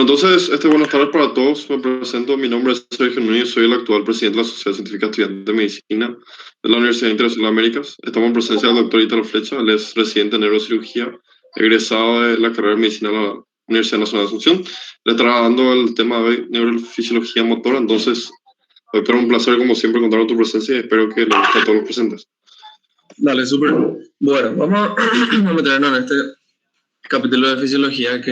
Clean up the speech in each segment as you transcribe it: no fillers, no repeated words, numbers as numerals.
Entonces, buenas tardes para todos. Me presento, mi nombre es Sergio Núñez, soy el actual presidente de la Sociedad Científica Estudiante de Medicina de la Universidad Internacional de Américas. Estamos en presencia del doctor Ítalo Flecha, él es residente en neurocirugía, egresado de la carrera de medicina de la Universidad Nacional de Asunción. Le estará dando el tema de neurofisiología motora. Entonces, doctor, un placer como siempre contar con tu presencia y espero que le guste a todos los presentes. Dale, súper. Bueno, vamos a meternos en este capítulo de fisiología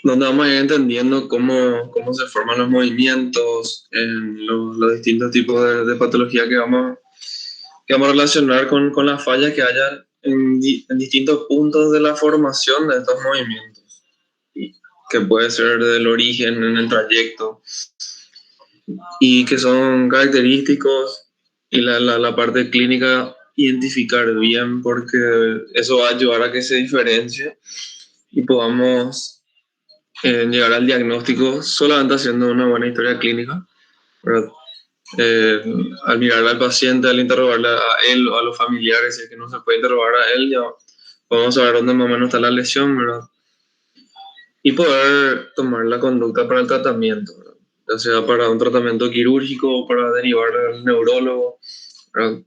donde vamos a ir entendiendo cómo se forman los movimientos en los distintos tipos de patología que vamos a relacionar con las fallas que haya en distintos puntos de la formación de estos movimientos, que puede ser del origen en el trayecto y que son característicos y la parte clínica identificar bien, porque eso va a ayudar a que se diferencie y podamos llegar al diagnóstico solamente haciendo una buena historia clínica, ¿verdad? Al mirar al paciente, al interrogarle a él o a los familiares, si es que no se puede interrogar a él, ya podemos saber dónde más o menos está la lesión, ¿verdad? Y poder tomar la conducta para el tratamiento, ¿verdad? Ya sea para un tratamiento quirúrgico o para derivar al neurólogo, ¿verdad?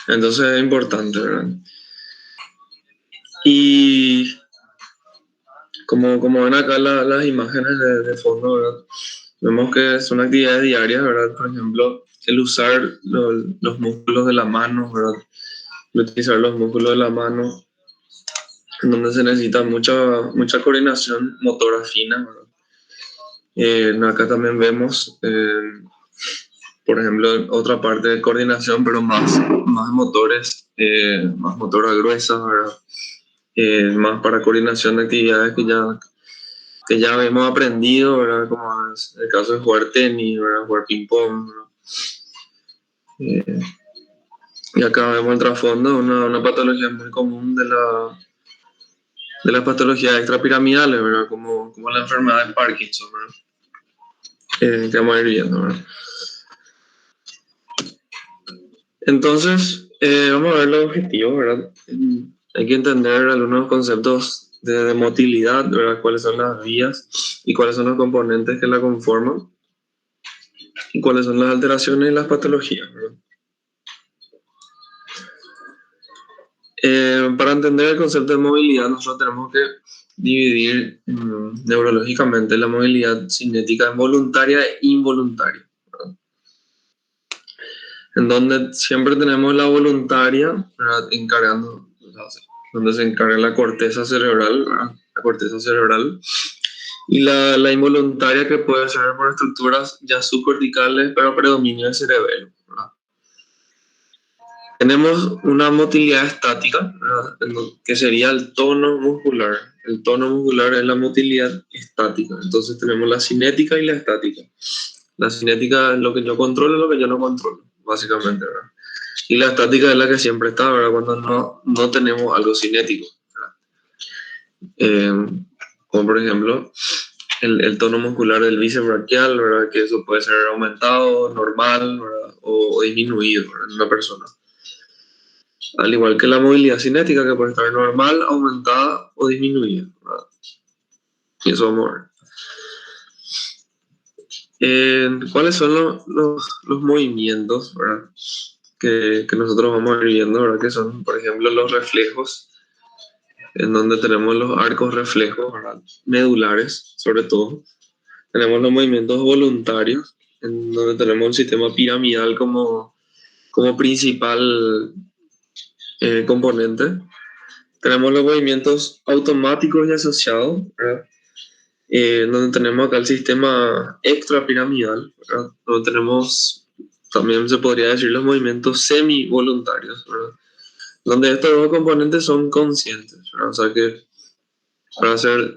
Entonces es importante, ¿verdad? Y como ven acá las imágenes de fondo, ¿verdad? Vemos que son actividades diarias, ¿verdad? Por ejemplo, el usar los músculos de la mano, ¿verdad? El utilizar los músculos de la mano, en donde se necesita mucha coordinación motora fina, ¿verdad? Acá también vemos, por ejemplo, otra parte de coordinación, pero más motores, más motora gruesa, ¿verdad? Más para coordinación de actividades que ya hemos aprendido, ¿verdad? Como es el caso de jugar tenis, ¿verdad? Jugar ping-pong, ¿verdad? Y acá vemos el trasfondo, una patología muy común de las patologías extrapiramidales, ¿verdad? Como la enfermedad de Parkinson, ¿verdad? Que vamos a ir viendo, ¿verdad? Entonces, vamos a ver los objetivos, ¿verdad? Hay que entender algunos conceptos de motilidad, ¿verdad? Cuáles son las vías y cuáles son los componentes que la conforman y cuáles son las alteraciones y las patologías, ¿verdad? Para entender el concepto de movilidad, nosotros tenemos que dividir neurológicamente la movilidad cinética en voluntaria e involuntaria, ¿verdad? En donde siempre tenemos la voluntaria, ¿verdad? Donde se encarga la corteza cerebral, ¿verdad? La corteza cerebral, y la involuntaria, que puede ser por estructuras ya subcorticales, pero predominio del cerebelo, ¿verdad? Tenemos una motilidad estática, ¿verdad? Que sería el tono muscular. El tono muscular es la motilidad estática. Entonces tenemos la cinética y la estática. La cinética es lo que yo controlo y lo que yo no controlo, básicamente, ¿verdad? Y la estática es la que siempre está, ¿verdad? Cuando no tenemos algo cinético, ¿verdad? Como por ejemplo el tono muscular del bíceps braquial, ¿verdad? Que eso puede ser aumentado, normal, ¿verdad? O disminuido, ¿verdad? En una persona. Al igual que la movilidad cinética, que puede estar normal, aumentada o disminuida, ¿verdad? Y eso vamos a ver. ¿Cuáles son los movimientos, ¿verdad? Que nosotros vamos a ir viendo, ¿verdad? Que son, por ejemplo, los reflejos, en donde tenemos los arcos reflejos, ¿verdad? Medulares, sobre todo. Tenemos los movimientos voluntarios, en donde tenemos un sistema piramidal como principal componente. Tenemos los movimientos automáticos y asociados, ¿verdad? Donde tenemos acá el sistema extrapiramidal, ¿verdad? Donde tenemos, también se podría decir, los movimientos semi-voluntarios, ¿verdad? Donde estos dos componentes son conscientes, ¿verdad? O sea que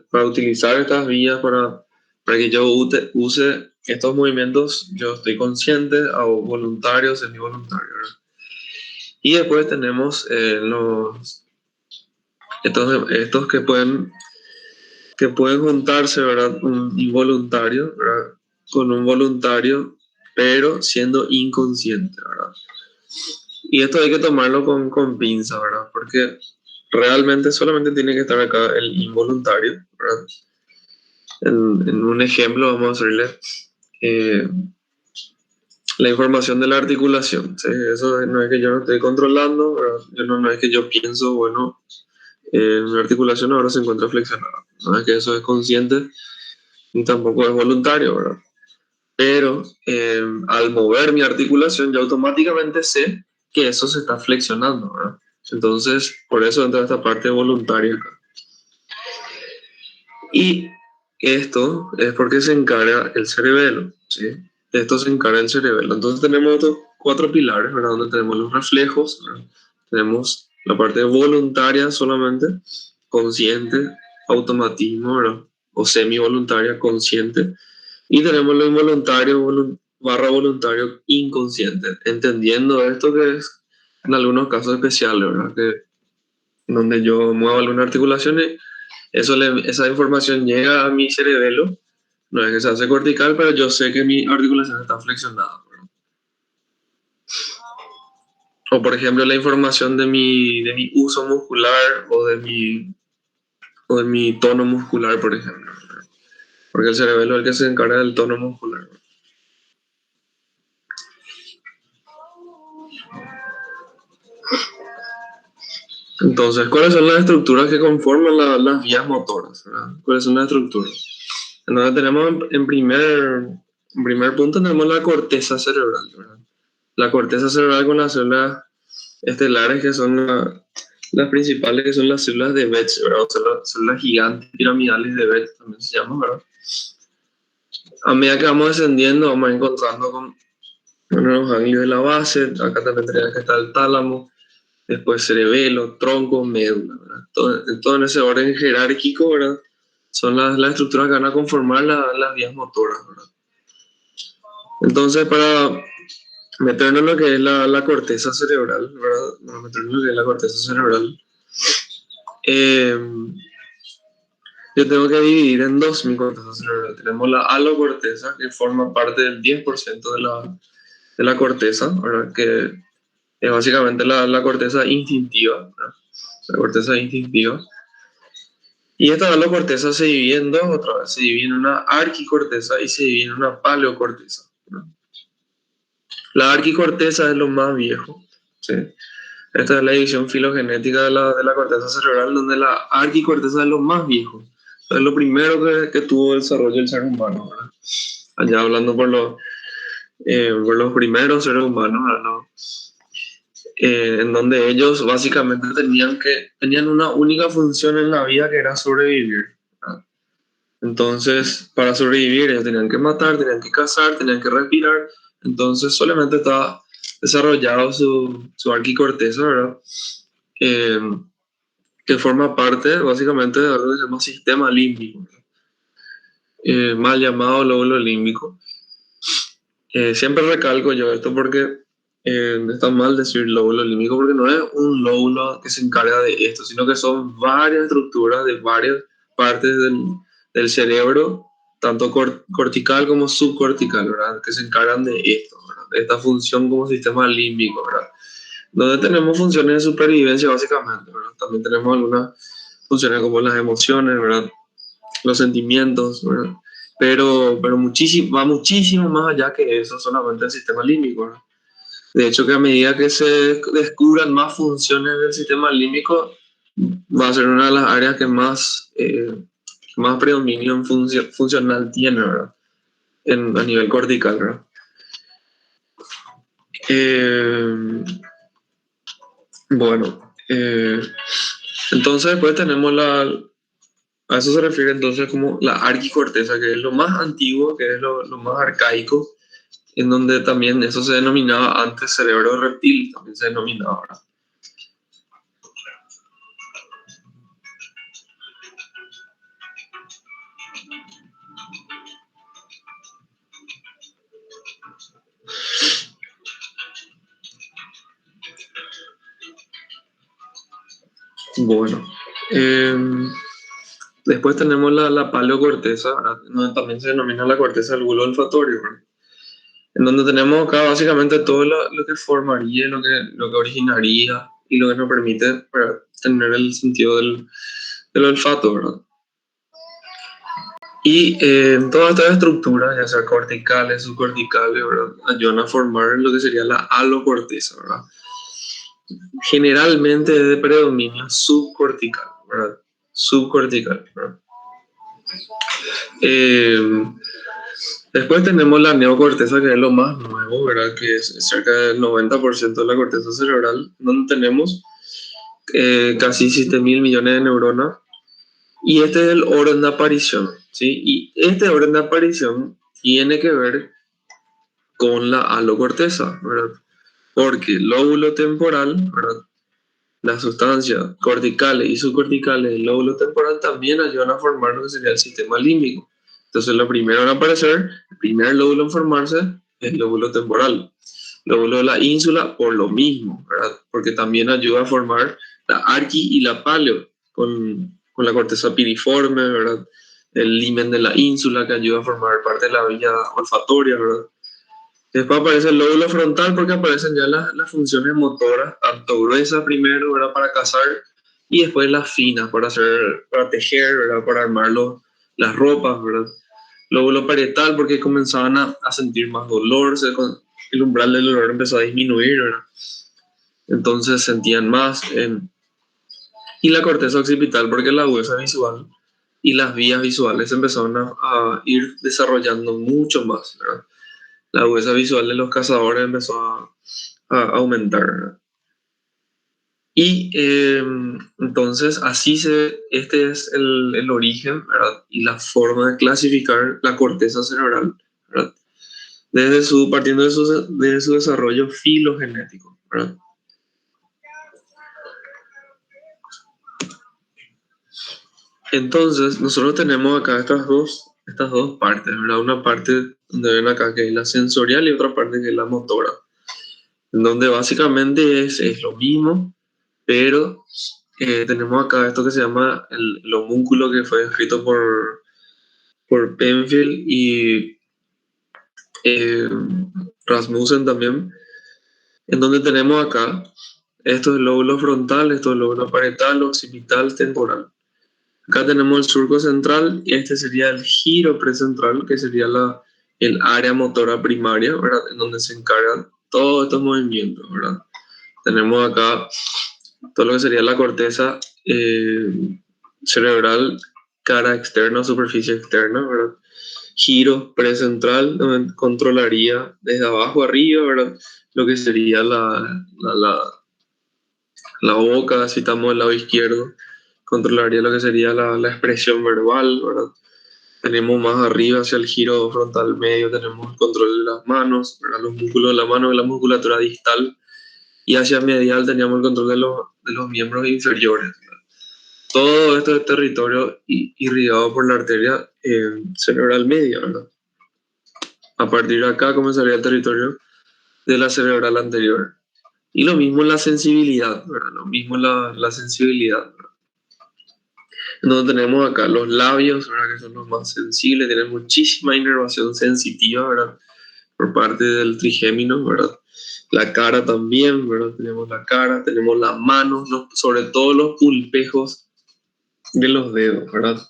para utilizar estas vías, para que yo use estos movimientos, yo estoy consciente, o voluntario, semi-voluntario, ¿verdad? Y después tenemos estos que pueden juntarse, ¿verdad? Un involuntario, ¿verdad? Con un voluntario, pero siendo inconsciente, ¿verdad? Y esto hay que tomarlo con pinza, ¿verdad? Porque realmente solamente tiene que estar acá el involuntario, ¿verdad? En un ejemplo vamos a hacerle la información de la articulación, ¿sí? Eso no es que yo no esté controlando, ¿verdad? No es que yo pienso, bueno, mi articulación ahora se encuentra flexionada. No es que eso es consciente ni tampoco es voluntario, ¿verdad? Pero al mover mi articulación, yo automáticamente sé que eso se está flexionando, ¿verdad? Entonces, por eso entra esta parte voluntaria acá. Y esto es porque se encarga el cerebelo, ¿sí? Esto se encarga el cerebelo. Entonces tenemos estos 4 pilares, ¿verdad? Donde tenemos los reflejos, ¿verdad? Tenemos la parte voluntaria solamente, consciente, automatismo, ¿verdad? O semi-voluntaria, consciente. Y tenemos lo involuntario, barra voluntario, inconsciente. Entendiendo esto que es en algunos casos especiales, ¿verdad? Que donde yo muevo alguna articulación, esa información llega a mi cerebelo, no es que se hace cortical, pero yo sé que mi articulación está flexionada, ¿verdad? O por ejemplo la información de mi uso muscular o de mi tono muscular, por ejemplo, ¿verdad? Porque el cerebelo es el que se encarga del tono muscular, ¿verdad? Entonces, ¿cuáles son las estructuras que conforman las vías motoras, ¿verdad? ¿Cuáles son las estructuras? Entonces tenemos en primer punto tenemos la corteza cerebral, ¿verdad? La corteza cerebral con las células estelares que son las principales, que son las células de Betz, ¿verdad? O sea, las células gigantes piramidales de Betz también se llaman, ¿verdad? A medida que vamos descendiendo vamos encontrando con los ganglios de la base, acá también tendría que estar el tálamo, después cerebelo, tronco, médula, ¿verdad? Todo en ese orden jerárquico, ¿verdad? Son las estructuras que van a conformar las vías motoras, ¿verdad? Entonces, para meternos en lo que es la corteza cerebral, ¿verdad? Para meternos en lo que es la corteza cerebral, eh, yo tengo que dividir en dos mi corteza cerebral. Tenemos la alocorteza, que forma parte del 10% de la corteza, ¿verdad? Que es básicamente la corteza instintiva, ¿verdad? La corteza instintiva. Y esta alocorteza se divide en dos otra vez. Se divide en una arquicorteza y se divide en una paleocorteza, ¿verdad? La arquicorteza es lo más viejo, ¿sí? Esta es la división filogenética de la corteza cerebral, donde la arquicorteza es lo más viejo. Es lo primero que tuvo desarrollo el ser humano, ¿verdad? Allá hablando por los primeros seres humanos, ¿verdad? En donde ellos básicamente tenían una única función en la vida que era sobrevivir, ¿verdad? Entonces, para sobrevivir ellos tenían que matar, tenían que cazar, tenían que respirar. Entonces solamente estaba desarrollado su arquicorteza, ¿verdad? Eh, que forma parte básicamente de algo que se llama sistema límbico, mal llamado lóbulo límbico. Siempre recalco yo esto porque está mal decir lóbulo límbico porque no es un lóbulo que se encarga de esto, sino que son varias estructuras de varias partes del cerebro, tanto cortical como subcortical, ¿verdad? Que se encargan de esto, ¿verdad? De esta función como sistema límbico, ¿verdad? Donde tenemos funciones de supervivencia básicamente, ¿verdad? También tenemos algunas funciones como las emociones, ¿verdad? Los sentimientos, ¿verdad? Pero va muchísimo más allá que eso, solamente el sistema límbico, ¿verdad? De hecho, que a medida que se descubran más funciones del sistema límbico, va a ser una de las áreas que más predominio funcional tiene, ¿verdad? A nivel cortical, ¿verdad? Bueno, entonces después tenemos a eso se refiere entonces como la arquicorteza, que es lo más antiguo, que es lo más arcaico, en donde también eso se denominaba antes cerebro reptil, también se denominaba ahora. Bueno, después tenemos la paleocorteza, ¿verdad? Donde también se denomina la corteza del bulbo olfatorio, ¿verdad? En donde tenemos acá básicamente todo lo que formaría, lo que originaría y lo que nos permite, ¿verdad? tener el sentido del olfato, ¿verdad? Y todas estas estructuras, ya sea corticales, subcorticales, ¿verdad?, ayudan a formar lo que sería la alocorteza, ¿verdad? Generalmente es de predominio subcortical, ¿verdad? Subcortical, ¿verdad? Después tenemos la neocorteza, que es lo más nuevo, ¿verdad?, que es cerca del 90% de la corteza cerebral, donde tenemos casi 7.000 millones de neuronas. Y este es el orden de aparición, ¿sí? Y este orden de aparición tiene que ver con la alocorteza, ¿verdad? Porque el lóbulo temporal, ¿verdad?, las sustancias corticales y subcorticales del lóbulo temporal también ayudan a formar lo que sería el sistema límbico. Entonces, lo primero en aparecer, el primer lóbulo en formarse, es el lóbulo temporal. Lóbulo de la ínsula, por lo mismo, ¿verdad? Porque también ayuda a formar la arqui y la paleo, con la corteza piriforme, ¿verdad? El limen de la ínsula, que ayuda a formar parte de la vía olfatoria, ¿verdad? Después aparece el lóbulo frontal, porque aparecen ya las funciones motoras, tanto gruesas primero, ¿verdad?, para cazar, y después las finas, para tejer, ¿verdad?, para armar las ropas, ¿verdad? Lóbulo parietal, porque comenzaban a sentir más dolor, el umbral del dolor empezó a disminuir, ¿verdad? Entonces sentían más. Y la corteza occipital, porque la agudeza visual y las vías visuales empezaron a ir desarrollando mucho más, ¿verdad? La agudeza visual de los cazadores empezó a aumentar, ¿verdad? Y entonces este es el origen, ¿verdad?, y la forma de clasificar la corteza cerebral, ¿verdad?, partiendo de su desarrollo filogenético, ¿verdad? Entonces, nosotros tenemos acá estas dos partes, ¿verdad? Una parte donde ven acá que es la sensorial y otra parte que es la motora, en donde básicamente es lo mismo, pero tenemos acá esto que se llama el homúnculo, que fue escrito por Penfield y Rasmussen también, en donde tenemos acá estos lóbulos frontales, estos lóbulos parietal, occipital, temporal. Acá tenemos el surco central y este sería el giro precentral, que sería el área motora primaria, ¿verdad?, en donde se encargan todos estos movimientos, ¿verdad? Tenemos acá todo lo que sería la corteza cerebral, cara externa, superficie externa, ¿verdad? Giro precentral, donde controlaría desde abajo arriba, ¿verdad?, lo que sería la boca, si estamos del lado izquierdo, controlaría lo que sería la expresión verbal, ¿verdad? Tenemos más arriba, hacia el giro frontal medio, tenemos el control de las manos, ¿verdad?, los músculos de la mano y la musculatura distal, y hacia medial teníamos el control de los miembros inferiores, ¿verdad? Todo esto es territorio irrigado por la arteria cerebral media, ¿verdad? A partir de acá comenzaría el territorio de la cerebral anterior. Y lo mismo la sensibilidad, ¿verdad? Lo mismo la sensibilidad, ¿verdad? Donde tenemos acá los labios, ¿verdad?, que son los más sensibles, tienen muchísima inervación sensitiva, ¿verdad?, por parte del trigémino, ¿verdad? La cara también, ¿verdad? Tenemos la cara, tenemos las manos, sobre todo los pulpejos de los dedos, ¿verdad?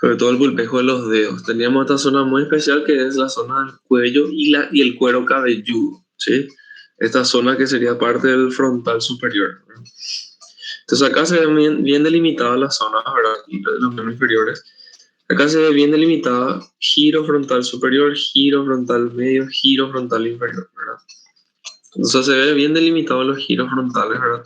Sobre todo el pulpejo de los dedos. Teníamos esta zona muy especial, que es la zona del cuello y el cuero cabelludo, ¿sí? Esta zona que sería parte del frontal superior, ¿verdad? Entonces acá se ven bien delimitadas las zonas, ¿verdad?, los miembros inferiores. Acá se ve bien delimitada giro frontal superior, giro frontal medio, giro frontal inferior, ¿verdad? Entonces se ve bien delimitados los giros frontales, ¿verdad?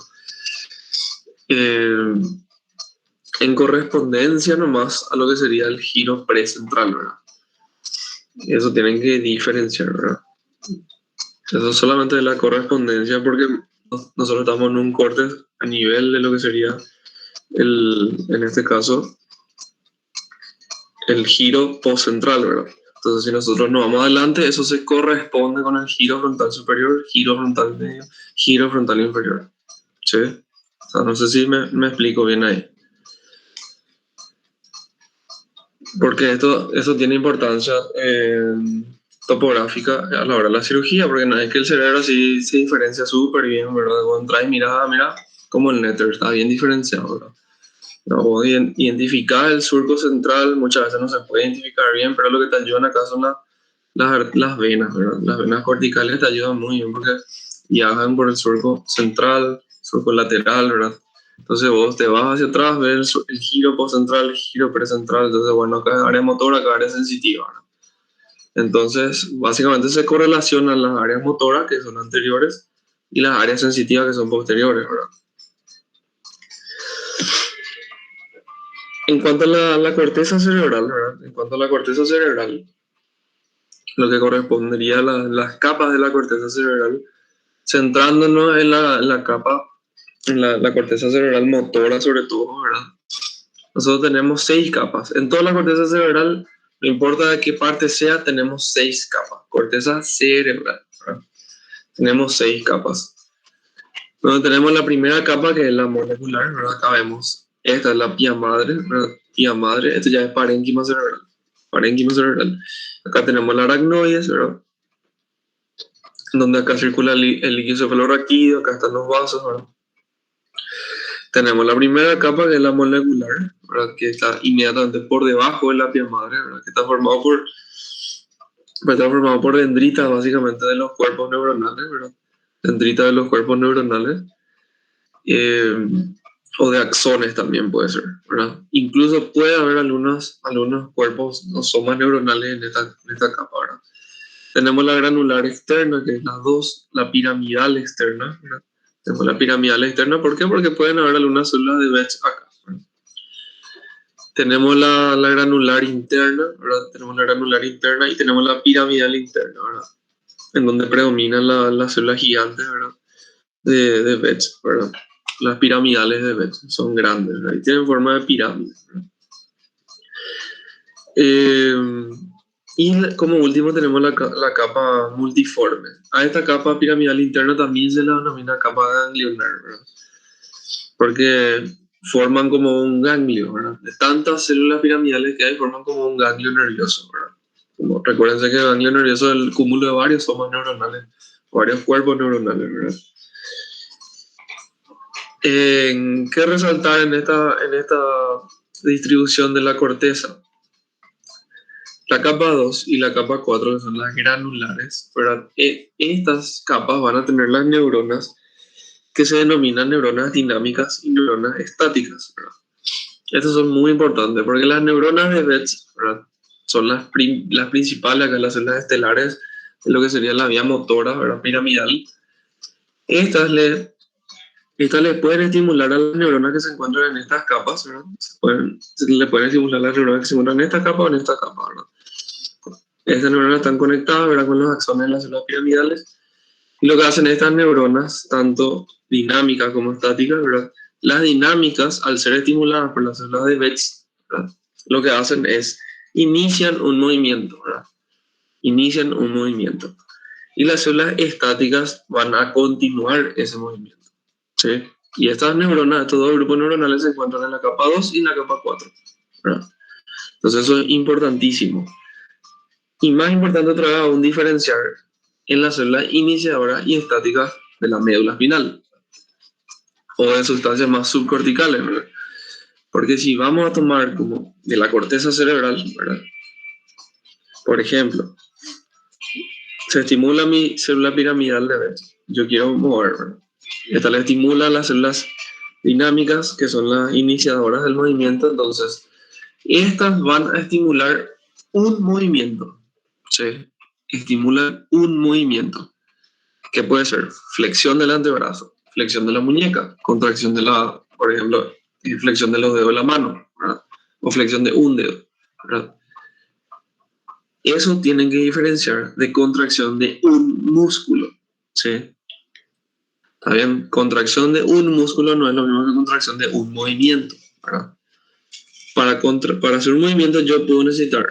En correspondencia nomás a lo que sería el giro precentral, ¿verdad? Eso tienen que diferenciar, ¿verdad? Eso solamente de la correspondencia, porque nosotros estamos en un corte a nivel de lo que sería en este caso, el giro postcentral, ¿verdad? Entonces, si nosotros nos vamos adelante, eso se corresponde con el giro frontal superior, giro frontal medio, giro frontal inferior, ¿sí? O sea, no sé si me explico bien ahí. Porque eso tiene importancia topográfica a la hora de la cirugía, porque no es que el cerebro así se diferencia súper bien, ¿verdad? Cuando traes, mira, como el Nether, está bien diferenciado, ¿verdad? No, identificar el surco central muchas veces no se puede identificar bien, pero lo que te ayudan acá son las venas, ¿verdad? Las venas corticales te ayudan muy bien porque viajan por el surco central, surco lateral, ¿verdad? Entonces vos te vas hacia atrás, ves el giro postcentral, el giro precentral, entonces bueno, acá es área motora, acá es área sensitiva, ¿verdad? Entonces básicamente se correlacionan las áreas motoras, que son anteriores, y las áreas sensitivas, que son posteriores, ¿verdad? En cuanto a la corteza cerebral, ¿verdad? En cuanto a la corteza cerebral, lo que correspondería a las capas de la corteza cerebral, centrándonos en la capa, en la corteza cerebral motora sobre todo, ¿verdad? Nosotros tenemos 6 capas. En toda la corteza cerebral, no importa de qué parte sea, tenemos 6 capas. Corteza cerebral, ¿verdad? Tenemos 6 capas. Bueno, tenemos la primera capa, que es la molecular, ¿verdad? Acá vemos, esta es la pía madre, ¿verdad? Pía madre, esto ya es parénquima cerebral. Parénquima cerebral. Acá tenemos el aracnoides, ¿verdad? Donde acá circula el líquido cefalorraquídeo, acá están los vasos, ¿verdad? Tenemos la primera capa, que es la molecular, ¿verdad? Que está inmediatamente por debajo de la pía madre, ¿verdad? Que está formado por dendritas, básicamente, de los cuerpos neuronales, ¿verdad? Dendritas de los cuerpos neuronales. O de axones también puede ser, ¿verdad? Incluso puede haber algunos cuerpos o somas neuronales en esta capa, ¿verdad? Tenemos la granular externa, que es la 2, la piramidal externa, ¿verdad? Tenemos la piramidal externa, ¿por qué? Porque pueden haber algunas células de Betz acá, ¿verdad? Tenemos la granular interna, ¿verdad? Tenemos la granular interna y tenemos la piramidal interna, ¿verdad? En donde predominan las células gigantes, ¿verdad? De Betz, ¿verdad? Las piramidales de Betz son grandes, ¿verdad? Y tienen forma de pirámide, ¿verdad? Y como último tenemos la capa multiforme. A esta capa piramidal interna también se la denomina capa ganglionar, ¿verdad? Porque forman como un ganglio, ¿verdad? De tantas células piramidales que hay, forman como un ganglio nervioso, ¿verdad? Recuérdense que el ganglio nervioso es el cúmulo de varios somas neuronales, varios cuerpos neuronales, ¿verdad? ¿Qué resaltar en esta distribución de la corteza? La capa 2 y la capa 4, que son las granulares, ¿verdad? Estas capas van a tener las neuronas que se denominan neuronas dinámicas y neuronas estáticas, ¿verdad? Estas son muy importantes porque las neuronas de Betz, ¿verdad? Son las principales, acá las células estelares, de lo que sería la vía motora, ¿verdad? Piramidal. Estas le pueden estimular a las neuronas que se encuentran en estas capas, ¿verdad? Le pueden estimular a las neuronas que se encuentran en esta capa o en esta capa, ¿verdad? Estas neuronas están conectadas, ¿verdad? Con los axones de las células piramidales. Y lo que hacen estas neuronas, tanto dinámicas como estáticas, ¿verdad? Las dinámicas, al ser estimuladas por las células de Betz, ¿verdad? Lo que hacen es inician un movimiento, ¿verdad? Inician un movimiento. Y las células estáticas van a continuar ese movimiento, ¿sí? Y estas neuronas, estos dos grupos neuronales se encuentran en la capa 2 y en la capa 4, ¿verdad? Entonces eso es importantísimo. Y más importante otra vez aún, diferenciar en las células iniciadoras y estáticas de la médula espinal o de sustancias más subcorticales, ¿verdad? Porque si vamos a tomar como de la corteza cerebral, ¿verdad? Por ejemplo, se estimula mi célula piramidal de Betz. Yo quiero mover, ¿verdad? Esta le estimula a las células dinámicas, que son las iniciadoras del movimiento, entonces estas van a estimular un movimiento, ¿sí? Estimulan un movimiento, que puede ser flexión del antebrazo, flexión de la muñeca, contracción de por ejemplo, flexión de los dedos de la mano, ¿verdad? O flexión de un dedo, ¿verdad? Eso tienen que diferenciar de contracción de un músculo, ¿sí? ¿Está bien? Contracción de un músculo no es lo mismo que contracción de un movimiento, ¿verdad? Para hacer un movimiento yo puedo necesitar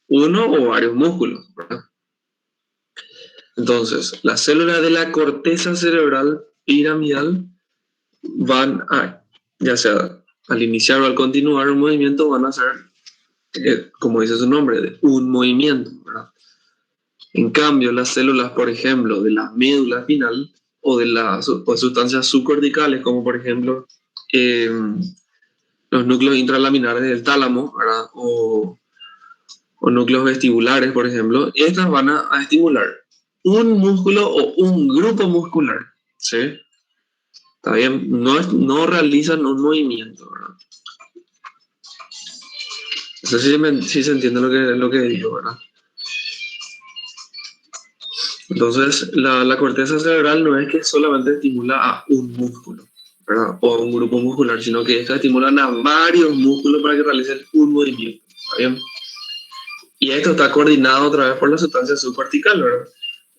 uno o varios músculos, ¿verdad? Entonces, las células de la corteza cerebral piramidal van a, ya sea al iniciar o al continuar un movimiento, van a hacer, como dice su nombre, un movimiento, ¿verdad? En cambio, las células, por ejemplo, de la médula espinal, o de sustancias subcorticales, como por ejemplo los núcleos intralaminares del tálamo, ¿verdad? O núcleos vestibulares, por ejemplo, estas van a estimular un músculo o un grupo muscular, ¿sí? ¿Está bien? No realizan un movimiento, ¿verdad? No sé si se entiende lo que digo, ¿verdad? Entonces, la corteza cerebral no es que solamente estimula a un músculo, ¿verdad? O a un grupo muscular, sino que estas estimulan a varios músculos para que realicen un movimiento, ¿está bien? Y esto está coordinado otra vez por la sustancia subcortical, ¿verdad?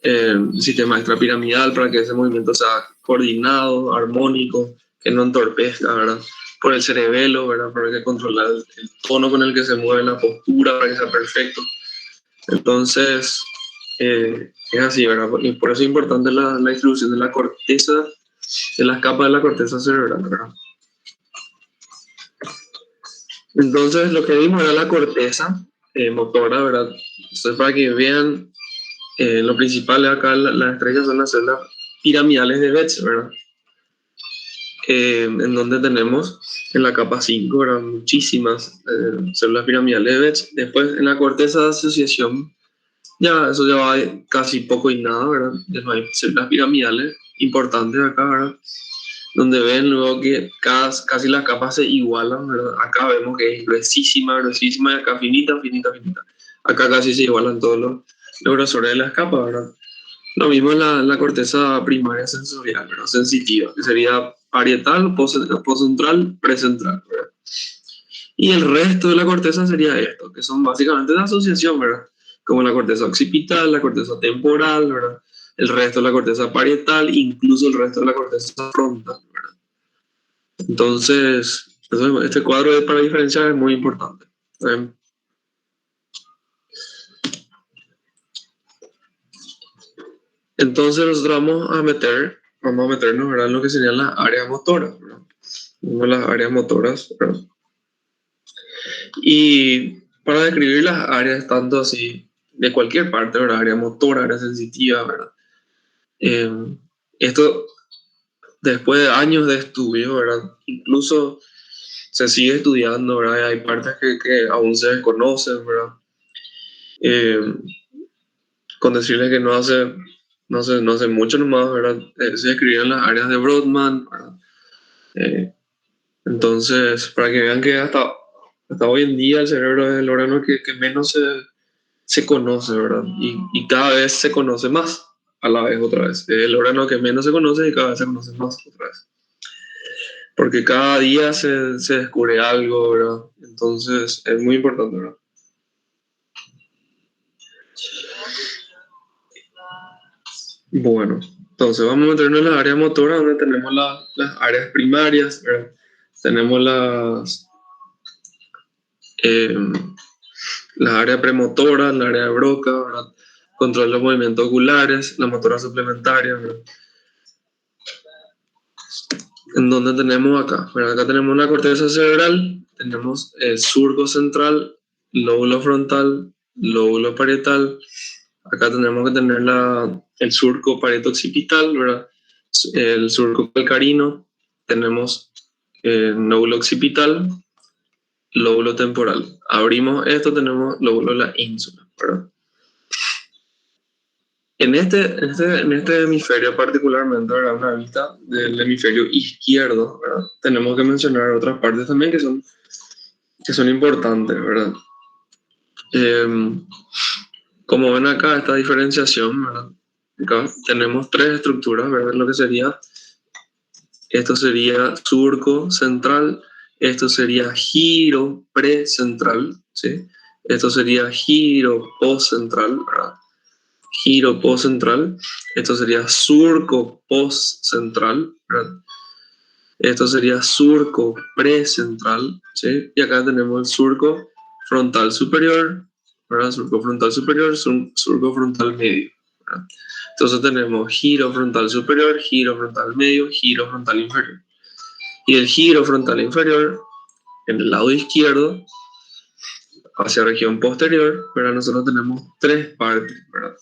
El sistema extrapiramidal para que ese movimiento sea coordinado, armónico, que no entorpezca, ¿verdad? Por el cerebelo, ¿verdad? Para que controlar el tono con el que se mueve la postura, para que sea perfecto. Entonces, es así, ¿verdad? Y por eso es importante la distribución de la corteza, de las capas de la corteza cerebral, ¿verdad? Entonces, lo que vimos era la corteza motora, ¿verdad? Entonces, para que vean, lo principal acá, las estrellas son las células piramidales de Betz, ¿verdad? En donde tenemos en la capa 5, ¿verdad? Muchísimas células piramidales de Betz. Después, en la corteza de asociación, eso ya va casi poco y nada, ¿verdad? Ya no hay células piramidales importantes acá, ¿verdad? Donde ven luego que casi las capas se igualan, ¿verdad? Acá vemos que es gruesísima, y acá finita. Acá casi se igualan todos los grosores de las capas, ¿verdad? Lo mismo en la corteza primaria sensorial, ¿verdad? Sensitiva, que sería parietal, postcentral, precentral, ¿verdad? Y el resto de la corteza sería esto, que son básicamente de asociación, ¿verdad? Como la corteza occipital, la corteza temporal, ¿verdad? El resto de la corteza parietal, incluso el resto de la corteza frontal, ¿verdad? Entonces, este cuadro para diferenciar es muy importante. Entonces nosotros vamos a meternos, ¿verdad? En lo que serían las áreas motoras, ¿verdad? Las áreas motoras, ¿verdad? Y para describir las áreas, tanto así, de cualquier parte, ¿verdad? Área motora, área sensitiva, ¿verdad? Esto, después de años de estudio, ¿verdad? Incluso se sigue estudiando, ¿verdad? Hay partes que aún se desconocen, ¿verdad? Con decirles que no hace mucho nomás, ¿verdad? Se describieron las áreas de Brodmann, ¿verdad? Entonces, para que vean que hasta hoy en día el cerebro es el órgano que menos se conoce, ¿verdad? Y cada vez se conoce más a la vez otra vez. Es el órgano que menos se conoce y cada vez se conoce más otra vez. Porque cada día se descubre algo, ¿verdad? Entonces, es muy importante, ¿verdad? Bueno, entonces vamos a meternos en las áreas motoras donde tenemos las áreas primarias, ¿verdad? Tenemos las áreas premotoras, la área de Broca, ¿verdad? Control de los movimientos oculares, la motora suplementaria, ¿verdad? En donde tenemos acá, ¿verdad? Acá tenemos una corteza cerebral, tenemos el surco central, lóbulo frontal, lóbulo parietal. Acá tenemos que tener el surco parieto-occipital, ¿verdad? El surco calcarino, tenemos el lóbulo occipital, lóbulo temporal. Abrimos esto, tenemos lóbulo de la ínsula, ¿verdad? En este hemisferio particularmente, ¿verdad? Una vista del hemisferio izquierdo, ¿verdad? Tenemos que mencionar otras partes también que son importantes, ¿verdad? Como ven acá, esta diferenciación, ¿verdad? Acá tenemos tres estructuras, ¿verdad? Esto sería surco central, esto sería giro precentral, ¿sí? Esto sería giro postcentral, ¿verdad? Giro postcentral, esto sería surco postcentral, ¿verdad? Esto sería surco precentral, ¿sí? Y acá tenemos el surco frontal superior, ¿verdad? Surco frontal superior, surco frontal medio, ¿verdad? Entonces tenemos giro frontal superior, giro frontal medio, giro frontal inferior. Y el giro frontal inferior, en el lado izquierdo, hacia región posterior, ¿verdad? Nosotros tenemos tres partes, ¿verdad?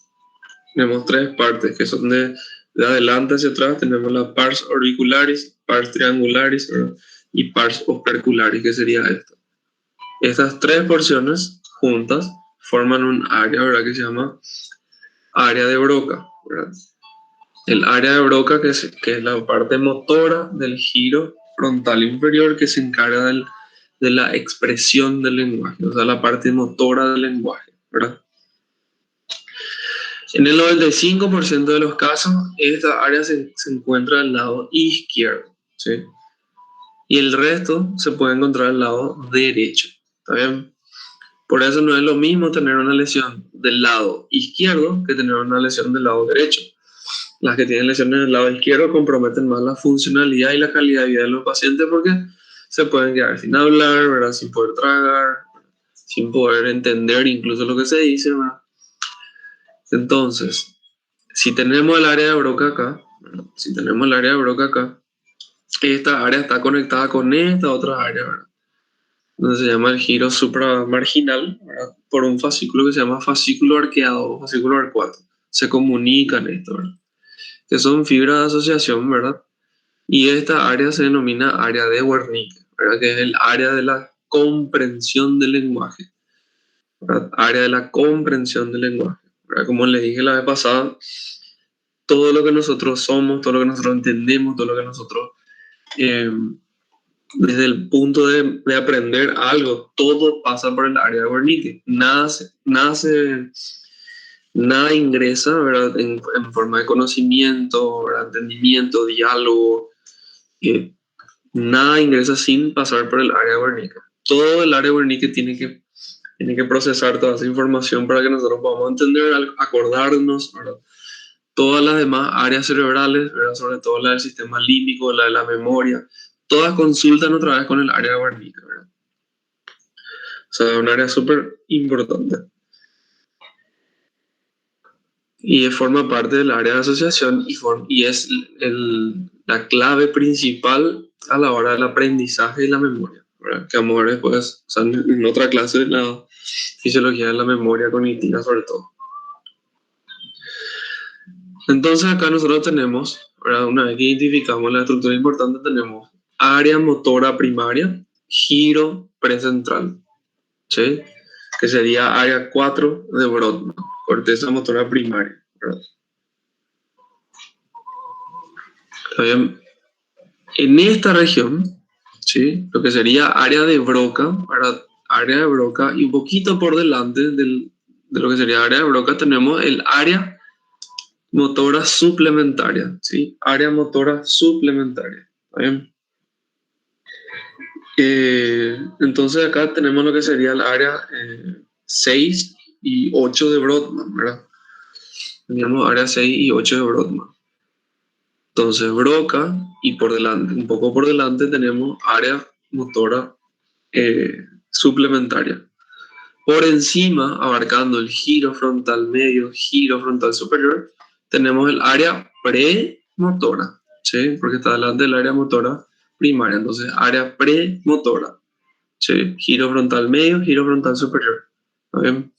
Tenemos tres partes que son de De adelante hacia atrás tenemos la pars auricularis, pars triangularis, ¿verdad? Y pars opercularis, que sería esto. Estas tres porciones juntas forman un área, ¿verdad? Que se llama área de Broca, ¿verdad? El área de Broca, que es la parte motora del giro frontal inferior que se encarga de la expresión del lenguaje, o sea, la parte motora del lenguaje, ¿verdad? En el 95% de los casos, esta área se encuentra al lado izquierdo, ¿sí? Y el resto se puede encontrar al lado derecho, ¿está bien? Por eso no es lo mismo tener una lesión del lado izquierdo que tener una lesión del lado derecho. Las que tienen lesiones del lado izquierdo comprometen más la funcionalidad y la calidad de vida de los pacientes porque se pueden quedar sin hablar, ¿verdad? Sin poder tragar, sin poder entender incluso lo que se dice, ¿verdad? Entonces, si tenemos el área de Broca acá, ¿verdad? Si tenemos el área de Broca acá, esta área está conectada con esta otra área, ¿verdad? Donde se llama el giro supramarginal, ¿verdad? Por un fascículo que se llama fascículo arqueado o fascículo arcuato. Se comunican esto, ¿verdad? Que son fibras de asociación, ¿verdad? Y esta área se denomina área de Wernicke, ¿verdad? Que es el área de la comprensión del lenguaje, ¿verdad? Área de la comprensión del lenguaje, ¿verdad? Como les dije la vez pasada, todo lo que nosotros somos, todo lo que nosotros entendemos, todo lo que nosotros, eh, desde el punto de aprender algo, todo pasa por el área de Wernicke. Nada ingresa, ¿verdad? En forma de conocimiento, ¿verdad? Entendimiento, diálogo, eh, nada ingresa sin pasar por el área de Wernicke. Todo el área de Wernicke tiene que procesar toda esa información para que nosotros podamos entender, acordarnos, ¿verdad? Todas las demás áreas cerebrales, ¿verdad? Sobre todo la del sistema límbico, la de la memoria, todas consultan otra vez con el área de Wernicke, ¿verdad? O sea, es un área súper importante. Y forma parte del área de asociación y es la clave principal a la hora del aprendizaje y la memoria, ¿verdad? Que vamos a ver después, o sea, en otra clase, la fisiología de la memoria cognitiva sobre todo. Entonces acá nosotros tenemos, ¿verdad? Una vez que identificamos la estructura importante, tenemos área motora primaria, giro precentral, ¿sí? Que sería área 4 de Brodmann, corteza motora primaria, ¿verdad? Está bien. En esta región, ¿sí? Lo que sería área de Broca, ¿verdad? Área de Broca y un poquito por delante de lo que sería área de Broca tenemos el área motora suplementaria, ¿sí? Área motora suplementaria, ¿está bien? Entonces acá tenemos lo que sería el área 6 y 8 de Brodmann, ¿verdad? Tenemos área 6 y 8 de Brodmann. Entonces Broca y por delante, un poco por delante tenemos área motora suplementaria. Por encima, abarcando el giro frontal medio, giro frontal superior, tenemos el área premotora, ¿sí? Porque está delante del área motora primaria. Entonces, área premotora, ¿sí? Giro frontal medio, giro frontal superior. ¿Está bien?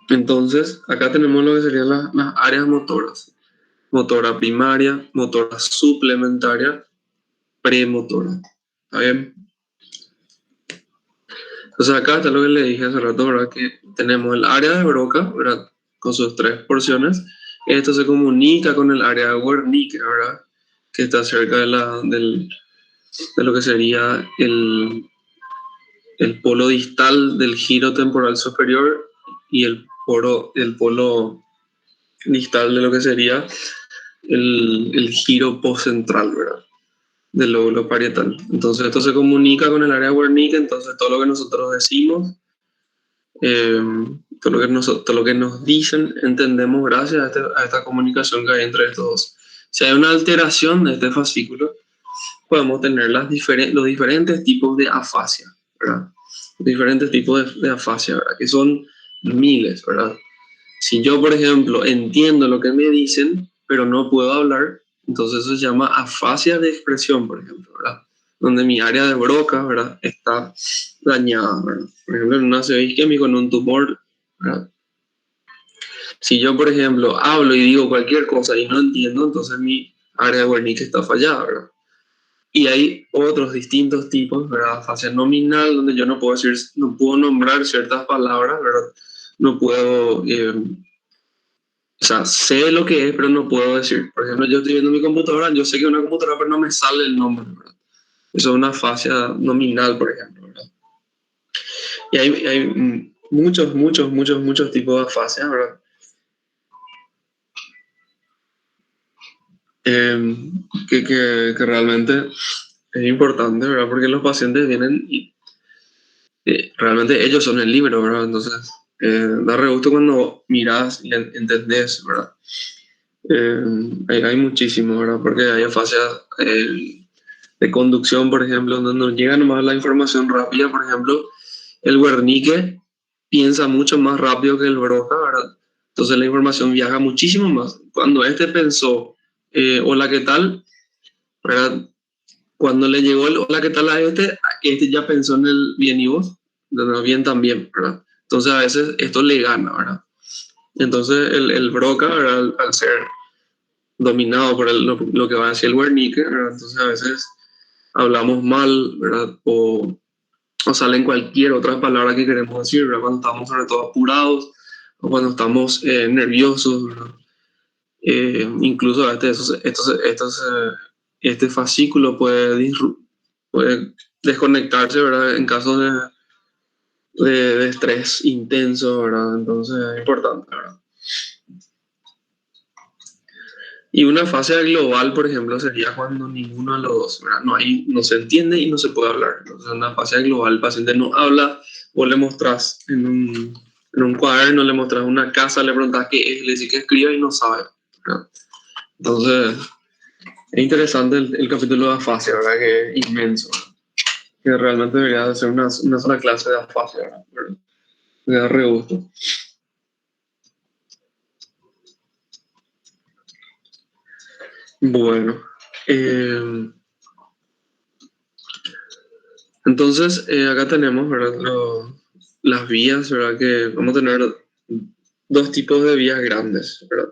Entonces, acá tenemos lo que serían las áreas motoras. Motora primaria, motora suplementaria, premotora. ¿Está bien? Entonces acá está lo que le dije hace rato, ¿verdad? Que tenemos el área de Broca, ¿verdad? Con sus tres porciones. Esto se comunica con el área de Wernicke, ¿verdad? Que está cerca de lo que sería el polo distal del giro temporal superior y el polo distal de lo que sería el giro postcentral, ¿verdad? Del lóbulo parietal. Entonces esto se comunica con el área de Wernicke, entonces todo lo que nosotros decimos, todo lo que nos dicen, entendemos gracias a esta comunicación que hay entre estos dos. Si hay una alteración de este fascículo, podemos tener los diferentes tipos de afasia, ¿verdad? Diferentes tipos de afasia, ¿verdad? Que son miles, ¿verdad? Si yo, por ejemplo, entiendo lo que me dicen, pero no puedo hablar, entonces eso se llama afasia de expresión, por ejemplo, ¿verdad? Donde mi área de Broca, ¿verdad? Está dañada, ¿verdad? Por ejemplo, en un ácido isquémico, en un tumor, ¿verdad? Si yo, por ejemplo, hablo y digo cualquier cosa y no entiendo, entonces mi área de Wernicke está fallada, ¿verdad? Y hay otros distintos tipos, ¿verdad? Afasia nominal, donde yo no puedo decir, no puedo nombrar ciertas palabras, ¿verdad? No puedo, o sea, sé lo que es, pero no puedo decir. Por ejemplo, yo estoy viendo mi computadora, yo sé que es una computadora, pero no me sale el nombre, ¿verdad? Eso es una afasia nominal, por ejemplo, ¿verdad? Y hay muchos tipos de afasia, ¿verdad? Que realmente es importante, ¿verdad? Porque los pacientes vienen y realmente ellos son el libro, ¿verdad? Entonces, da re gusto cuando miras y entendés, ¿verdad? Eh, hay muchísimo, ¿verdad? Porque hay fascias de conducción, por ejemplo, donde nos llega nomás la información rápida, por ejemplo, el Wernicke piensa mucho más rápido que el Broca, ¿verdad? Entonces la información viaja muchísimo más. Cuando este pensó, hola, ¿qué tal? ¿Verdad? Cuando le llegó el hola, ¿qué tal a este ya pensó en el bien y vos, no, bien también, ¿verdad? Entonces a veces esto le gana, ¿verdad? Entonces el Broca, ¿verdad? Al ser dominado por lo que va a decir el Wernicke, ¿verdad? Entonces a veces hablamos mal, ¿verdad? O salen cualquier otra palabra que queremos decir, ¿verdad? Cuando estamos sobre todo apurados o cuando estamos nerviosos, ¿verdad? Incluso a veces este fascículo puede desconectarse, ¿verdad? En caso de estrés intenso, ¿verdad? Entonces es importante, ¿verdad? Y una fase global, por ejemplo, sería cuando ninguno de los dos, ¿verdad? No se entiende y no se puede hablar. Entonces, en una fase global, el paciente no habla, vos le mostrás en un cuaderno, le mostrás una casa, le preguntás qué es, le decís que escriba y no sabe, ¿verdad? Entonces, es interesante el capítulo de afasia, ¿verdad? Que es inmenso, ¿verdad? Que realmente debería ser una sola clase de afasia, ¿verdad? Me da re gusto. Bueno, entonces acá tenemos, ¿verdad? Las vías, ¿verdad? Que vamos a tener dos tipos de vías grandes, ¿verdad?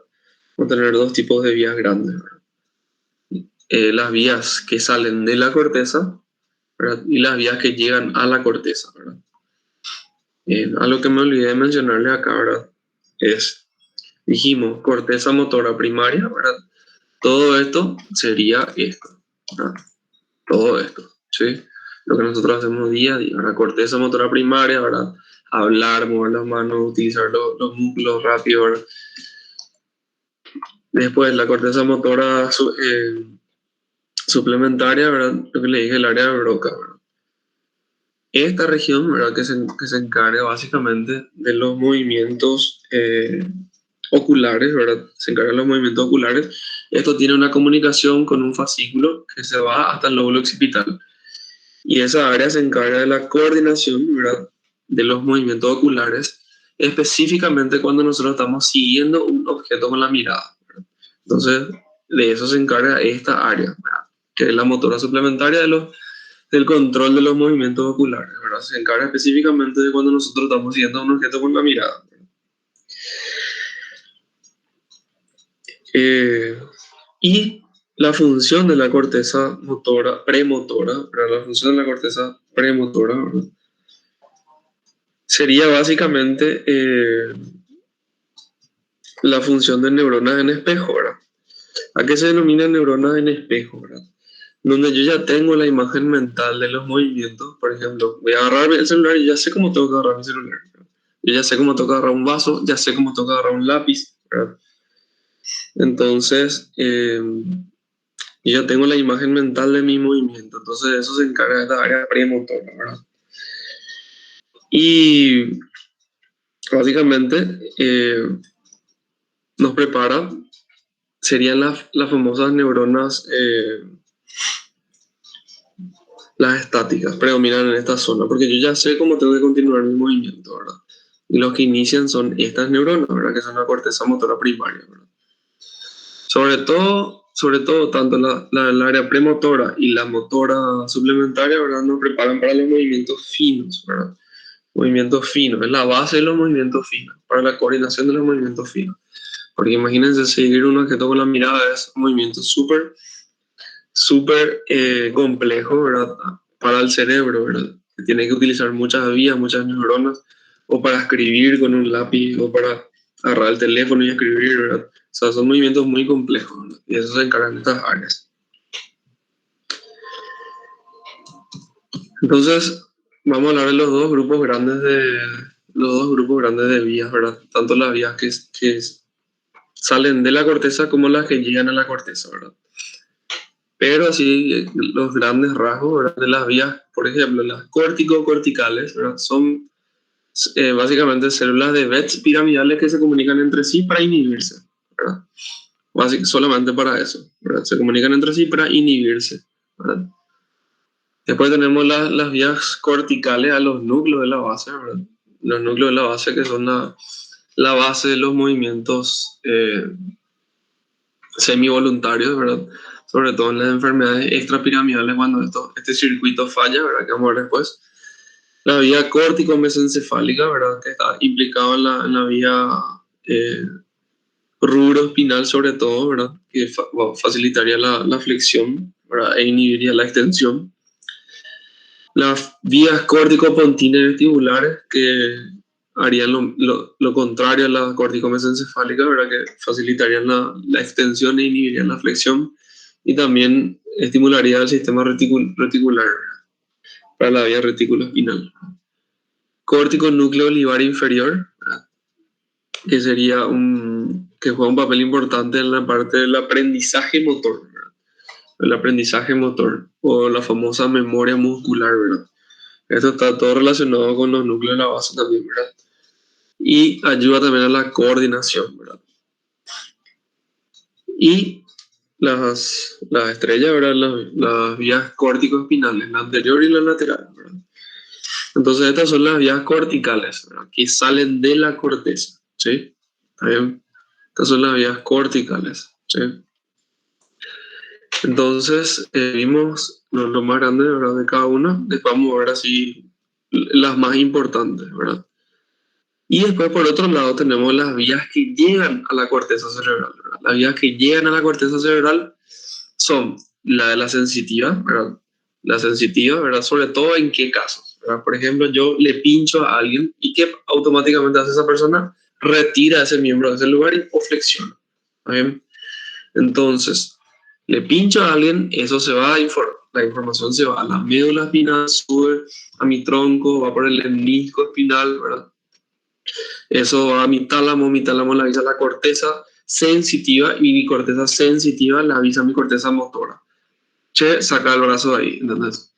Vamos a tener dos tipos de vías grandes, ¿verdad? Las vías que salen de la corteza, ¿verdad? Y las vías que llegan a la corteza, ¿verdad? Algo que me olvidé de mencionarles acá, ¿verdad? Dijimos, corteza motora primaria, ¿verdad? Todo esto sería esto, ¿verdad? Todo esto, ¿sí? Lo que nosotros hacemos día a día, ¿verdad? Corteza motora primaria, ¿verdad? Hablar, mover las manos, utilizar los músculos rápido, ¿verdad? Después la corteza motora suplementaria, ¿verdad? Lo que le dije, el área de Broca, ¿verdad? Esta región, ¿verdad? Que se encarga básicamente de los movimientos oculares, ¿verdad? Se encarga de los movimientos oculares. Esto tiene una comunicación con un fascículo que se va hasta el lóbulo occipital. Y esa área se encarga de la coordinación, ¿verdad? De los movimientos oculares, específicamente cuando nosotros estamos siguiendo un objeto con la mirada, ¿verdad? Entonces, de eso se encarga esta área, ¿verdad? Que es la motora suplementaria del control de los movimientos oculares, ¿verdad? Se encarga específicamente de cuando nosotros estamos siguiendo un objeto con la mirada. Y la función de la corteza motora, premotora, ¿verdad? La función de la corteza premotora, ¿verdad? Sería básicamente la función de neuronas en espejo, ¿verdad? ¿A qué se denomina neuronas en espejo, ¿verdad? Donde yo ya tengo la imagen mental de los movimientos, por ejemplo, voy a agarrar el celular y ya sé cómo tengo que agarrar mi celular, ¿verdad? Yo ya sé cómo tengo que agarrar un vaso, ya sé cómo tengo que agarrar un lápiz, ¿verdad? Entonces, yo ya tengo la imagen mental de mi movimiento, entonces de eso se encarga esta área premotora, ¿verdad? Y básicamente nos prepara, serían las famosas neuronas, las estáticas, predominan en esta zona, porque yo ya sé cómo tengo que continuar mi movimiento, ¿verdad? Y los que inician son estas neuronas, ¿verdad? Que son la corteza motora primaria, ¿verdad? Sobre todo tanto el área premotora y la motora suplementaria, ¿verdad? Nos preparan para los movimientos finos, ¿verdad? movimientos finos, es la base de los movimientos finos, para la coordinación de los movimientos finos. Porque imagínense, seguir un objeto con la mirada es un movimiento súper, súper complejo, ¿verdad? Para el cerebro, ¿verdad? Que tiene que utilizar muchas vías, muchas neuronas, o para escribir con un lápiz, o para agarrar el teléfono y escribir, ¿verdad? O sea, son movimientos muy complejos, ¿verdad? Y eso se encargan estas áreas. Entonces, vamos a hablar de los dos grupos grandes de vías, ¿verdad? Tanto las vías que salen de la corteza como las que llegan a la corteza, ¿verdad? Pero así, los grandes rasgos, ¿verdad? De las vías, por ejemplo, las córtico-corticales, ¿verdad? Son básicamente células de Betz piramidales que se comunican entre sí para inhibirse, ¿verdad? Solamente para eso, ¿verdad? Se comunican entre sí para inhibirse, ¿verdad? Después tenemos las vías corticales a los núcleos de la base, ¿verdad? Los núcleos de la base que son la base de los movimientos semivoluntarios, ¿verdad? Sobre todo en las enfermedades extrapiramidales cuando este circuito falla, ¿verdad? Que vamos a ver después. La vía córtico-mesencefálica, ¿verdad? Que está implicada en la vía rubroespinal sobre todo, ¿verdad? Que facilitaría la flexión, ¿verdad? E inhibiría la extensión. Las vías córtico-pontines vestibulares que harían lo contrario a la córtico-mesencefálica, ¿verdad? Que facilitarían la extensión e inhibirían la flexión y también estimularía el sistema reticular para la vía retículo-espinal. Córtico núcleo olivar inferior, ¿verdad? Que que juega un papel importante en la parte del aprendizaje motor, ¿verdad? El aprendizaje motor o la famosa memoria muscular, ¿verdad? Esto está todo relacionado con los núcleos de la base también, ¿verdad? Y ayuda también a la coordinación, ¿verdad? Y las estrellas, ¿verdad? Las vías córtico-espinales, la anterior y la lateral, ¿verdad? Entonces estas son las vías corticales, ¿verdad? Que salen de la corteza, ¿sí? ¿Está bien? Estas son las vías corticales, ¿sí? Entonces vimos lo más grande, ¿verdad? De cada una. Después vamos a ver así las más importantes, ¿verdad? Y después, por otro lado, tenemos las vías que llegan a la corteza cerebral, ¿verdad? Las vías que llegan a la corteza cerebral son la de la sensitiva, ¿verdad? La sensitiva, ¿verdad? Sobre todo en qué casos, ¿verdad? Por ejemplo, yo le pincho a alguien y ¿qué automáticamente hace esa persona? Retira ese miembro de ese lugar o flexiona. ¿Está bien? Entonces, le pincho a alguien, eso se va a la información se va a la médula espinal, sube a mi tronco, va por el menisco espinal, ¿verdad? Eso va a mi tálamo le avisa a la corteza sensitiva y mi corteza sensitiva le avisa a mi corteza motora. Che, saca el brazo de ahí, ¿entendés?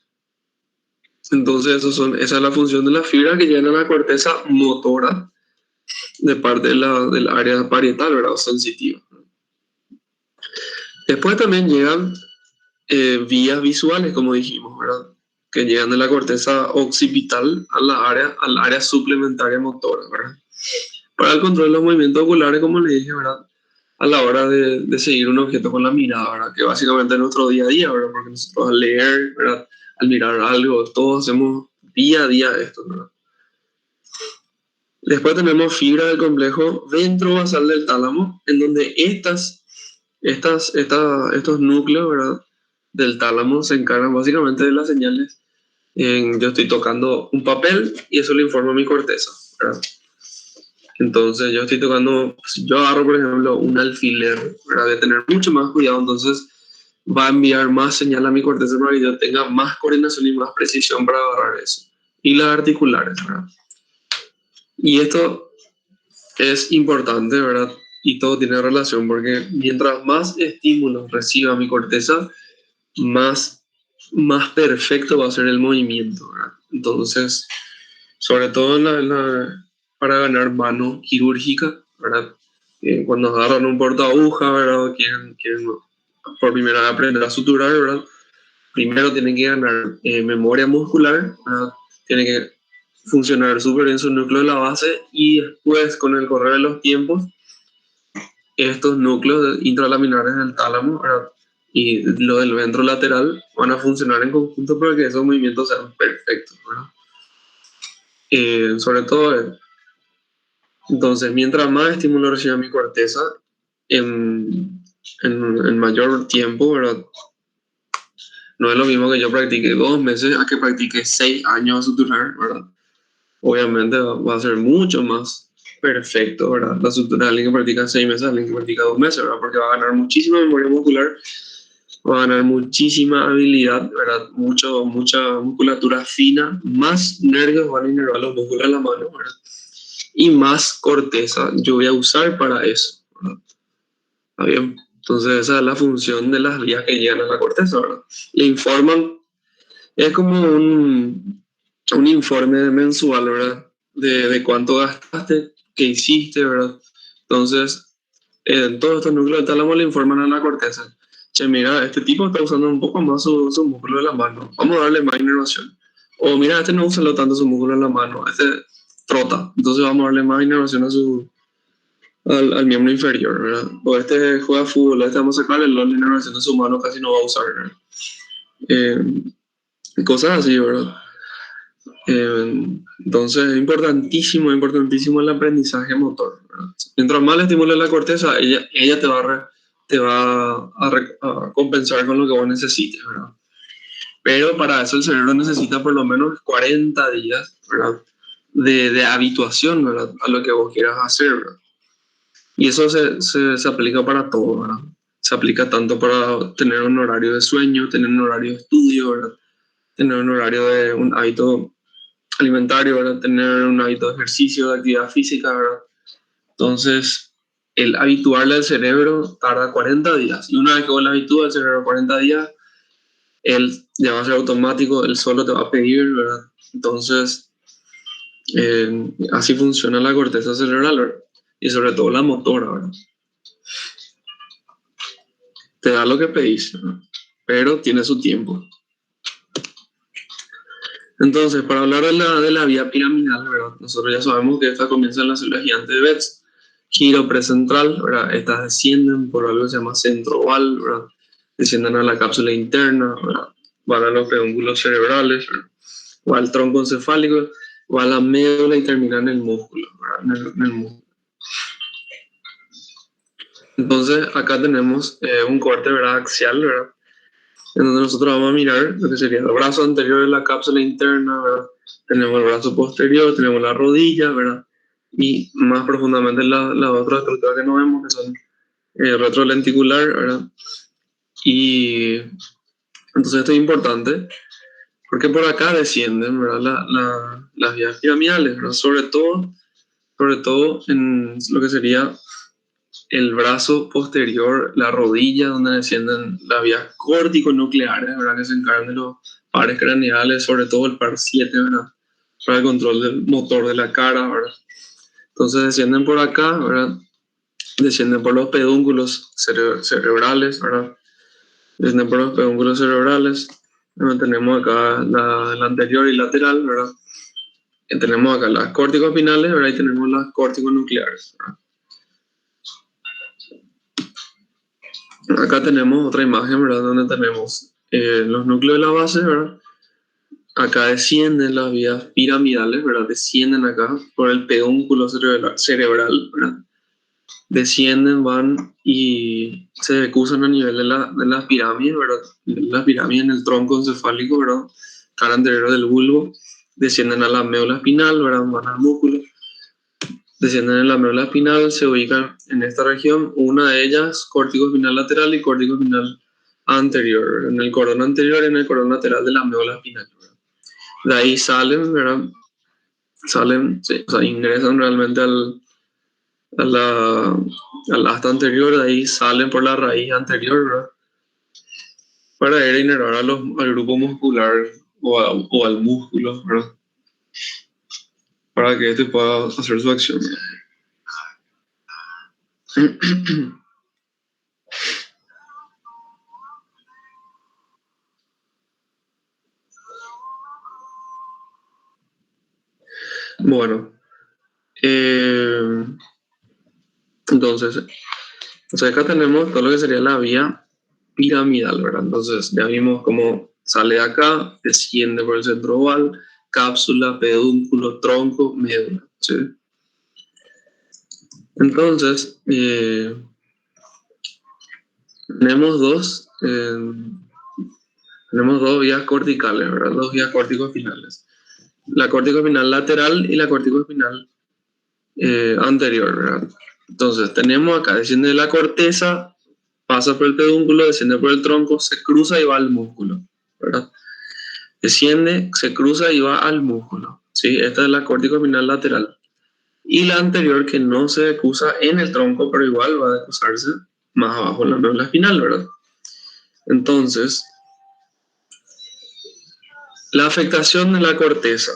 Entonces, esa es la función de la fibra que llegan a la corteza motora de parte del área parietal, ¿verdad? O sensitiva. Después también llegan vías visuales, como dijimos, ¿verdad? Que llegan de la corteza occipital al área suplementaria motora, ¿verdad? Para el control de los movimientos oculares, como le dije, ¿verdad? A la hora de seguir un objeto con la mirada, ¿verdad? Que básicamente es nuestro día a día, ¿verdad? Porque nosotros al leer, ¿verdad? Al mirar algo, todos hacemos día a día esto, ¿verdad? Después tenemos fibra del complejo ventrobasal del tálamo, en donde estos núcleos, ¿verdad? Del tálamo se encargan básicamente de las señales. Yo estoy tocando un papel y eso le informa a mi corteza, ¿verdad? Entonces yo estoy tocando, si yo agarro por ejemplo un alfiler, ¿verdad? Voy a tener mucho más cuidado, entonces va a enviar más señal a mi corteza para que yo tenga más coordinación y más precisión para agarrar eso. Y las articulares, ¿verdad? Y esto es importante, ¿verdad? Y todo tiene relación porque mientras más estímulos reciba mi corteza, más perfecto va a ser el movimiento, ¿verdad? Entonces, sobre todo para ganar mano quirúrgica, ¿verdad? Cuando agarran un portaaguja, ¿verdad? Quieren por primera vez aprender a suturar, ¿verdad? Primero tienen que ganar memoria muscular, ¿verdad? Tienen que funcionar súper bien su núcleo de la base y después, con el correr de los tiempos, estos núcleos intralaminares del tálamo, ¿verdad? Y lo del ventrolateral van a funcionar en conjunto para que esos movimientos sean perfectos, ¿verdad? sobre todo, entonces, mientras más estímulo reciba mi corteza, en mayor tiempo, ¿verdad? No es lo mismo que yo practique 2 meses a que practique 6 años a suturar, ¿verdad? Obviamente va a ser mucho más perfecto, ¿verdad? La sutura de alguien que practica 6 meses, alguien que practica 2 meses, ¿verdad? Porque va a ganar muchísima memoria muscular, va a ganar muchísima habilidad, ¿verdad? Mucha musculatura fina, más nervios van a inervar los músculos de la mano, ¿verdad? Y más corteza yo voy a usar para eso, ¿verdad? ¿Está bien? Entonces esa es la función de las vías que llegan a la corteza, ¿verdad? Le informan, es como un informe mensual, ¿verdad? De cuánto gastaste, qué hiciste, ¿verdad? Entonces, todos estos núcleos del tálamo le informan a la corteza. Che, mira, este tipo está usando un poco más su músculo de la mano. Vamos a darle más inervación. O mira, este no usa lo tanto su músculo de la mano. Este trota. Entonces vamos a darle más inervación al miembro inferior, ¿verdad? O este juega fútbol, este vamos a sacarle la inervación de su mano, casi no va a usar, ¿verdad? Cosas así, ¿verdad? Entonces es importantísimo el aprendizaje motor, ¿verdad? Mientras más le estimules la corteza, ella te va a compensar con lo que vos necesites, ¿verdad? Pero para eso el cerebro necesita por lo menos 40 días, ¿verdad? De habituación, ¿verdad? A lo que vos quieras hacer, ¿verdad? Y eso se aplica para todo, ¿verdad? Se aplica tanto para tener un horario de sueño, tener un horario de estudio, ¿verdad? Tener un horario de un hábito alimentario, ¿verdad? Tener un hábito de ejercicio, de actividad física, ¿verdad? Entonces, el habituarle al cerebro tarda 40 días. Y una vez que vos le habitúas al cerebro 40 días, él ya va a ser automático, él solo te va a pedir, ¿verdad? Entonces, así funciona la corteza cerebral, ¿verdad? Y sobre todo la motora, ¿verdad? Te da lo que pedís, ¿verdad? Pero tiene su tiempo. Entonces, para hablar de la vía piramidal, ¿verdad? Nosotros ya sabemos que esta comienza en la célula gigante de Betz, giro precentral, ¿verdad? Estas descienden por algo que se llama centro oval, ¿verdad? Descienden a la cápsula interna, ¿verdad? Van a los pedúnculos cerebrales, ¿verdad? O al tronco encefálico, o a la médula y terminan en el músculo, ¿verdad? En el músculo. Entonces, acá tenemos un corte, ¿verdad? Axial, ¿verdad? En donde nosotros vamos a mirar lo que sería el brazo anterior de la cápsula interna, ¿verdad? Tenemos el brazo posterior, tenemos la rodilla, ¿verdad? Y más profundamente las otras estructuras que no vemos, que son retrolenticular, ¿verdad? Y entonces esto es importante porque por acá descienden, ¿verdad? Las vías piramidales, ¿verdad? Sobre todo en lo que sería el brazo posterior, la rodilla, donde descienden las vías córtico-nucleares, ¿verdad? Que se encargan de los pares craneales, sobre todo el par 7, ¿verdad? Para el control del motor de la cara, ¿verdad? Entonces descienden por acá, ¿verdad? Descienden por los pedúnculos cerebrales, ¿verdad? Descienden por los pedúnculos cerebrales. Tenemos acá la anterior y lateral, ¿verdad? Y tenemos acá las córtico-espinales, ¿verdad? Y tenemos las córtico-nucleares, ¿verdad? Acá tenemos otra imagen, ¿verdad? Donde tenemos los núcleos de la base, ¿verdad? Acá descienden las vías piramidales, ¿verdad? Descienden acá por el pedúnculo cerebral, ¿verdad? Descienden, van y se decusan a nivel de las pirámides, ¿verdad? Las pirámides en el tronco encefálico, ¿verdad? Cara anterior del bulbo. Descienden a la médula espinal, ¿verdad? Van al músculo. Descienden en la médula espinal, se ubican en esta región, una de ellas córtico espinal lateral y córtico espinal anterior, en el cordón anterior y en el cordón lateral de la médula espinal, ¿verdad? De ahí salen, ¿verdad? Salen, sí, o sea, ingresan realmente al asta anterior, de ahí salen por la raíz anterior, ¿verdad? Para ir a inervar al grupo muscular o al músculo, ¿verdad? Para que este pueda hacer su acción, ¿verdad? Bueno, entonces acá tenemos todo lo que sería la vía piramidal, ¿verdad? Entonces ya vimos cómo sale de acá, desciende por el centro oval, cápsula, pedúnculo, tronco, médula, ¿sí? Entonces, tenemos dos vías corticales, ¿verdad? Dos vías córtico-espinales. La córtico-espinal lateral y la córtico-espinal anterior, ¿verdad? Entonces, tenemos acá, desciende de la corteza, pasa por el pedúnculo, desciende por el tronco, se cruza y va al músculo, ¿verdad? Desciende, se cruza y va al músculo, ¿sí? Esta es la córtico-espinal lateral. Y la anterior que no se decusa en el tronco, pero igual va a decusarse más abajo en la médula espinal, ¿verdad? Entonces, la afectación de la corteza,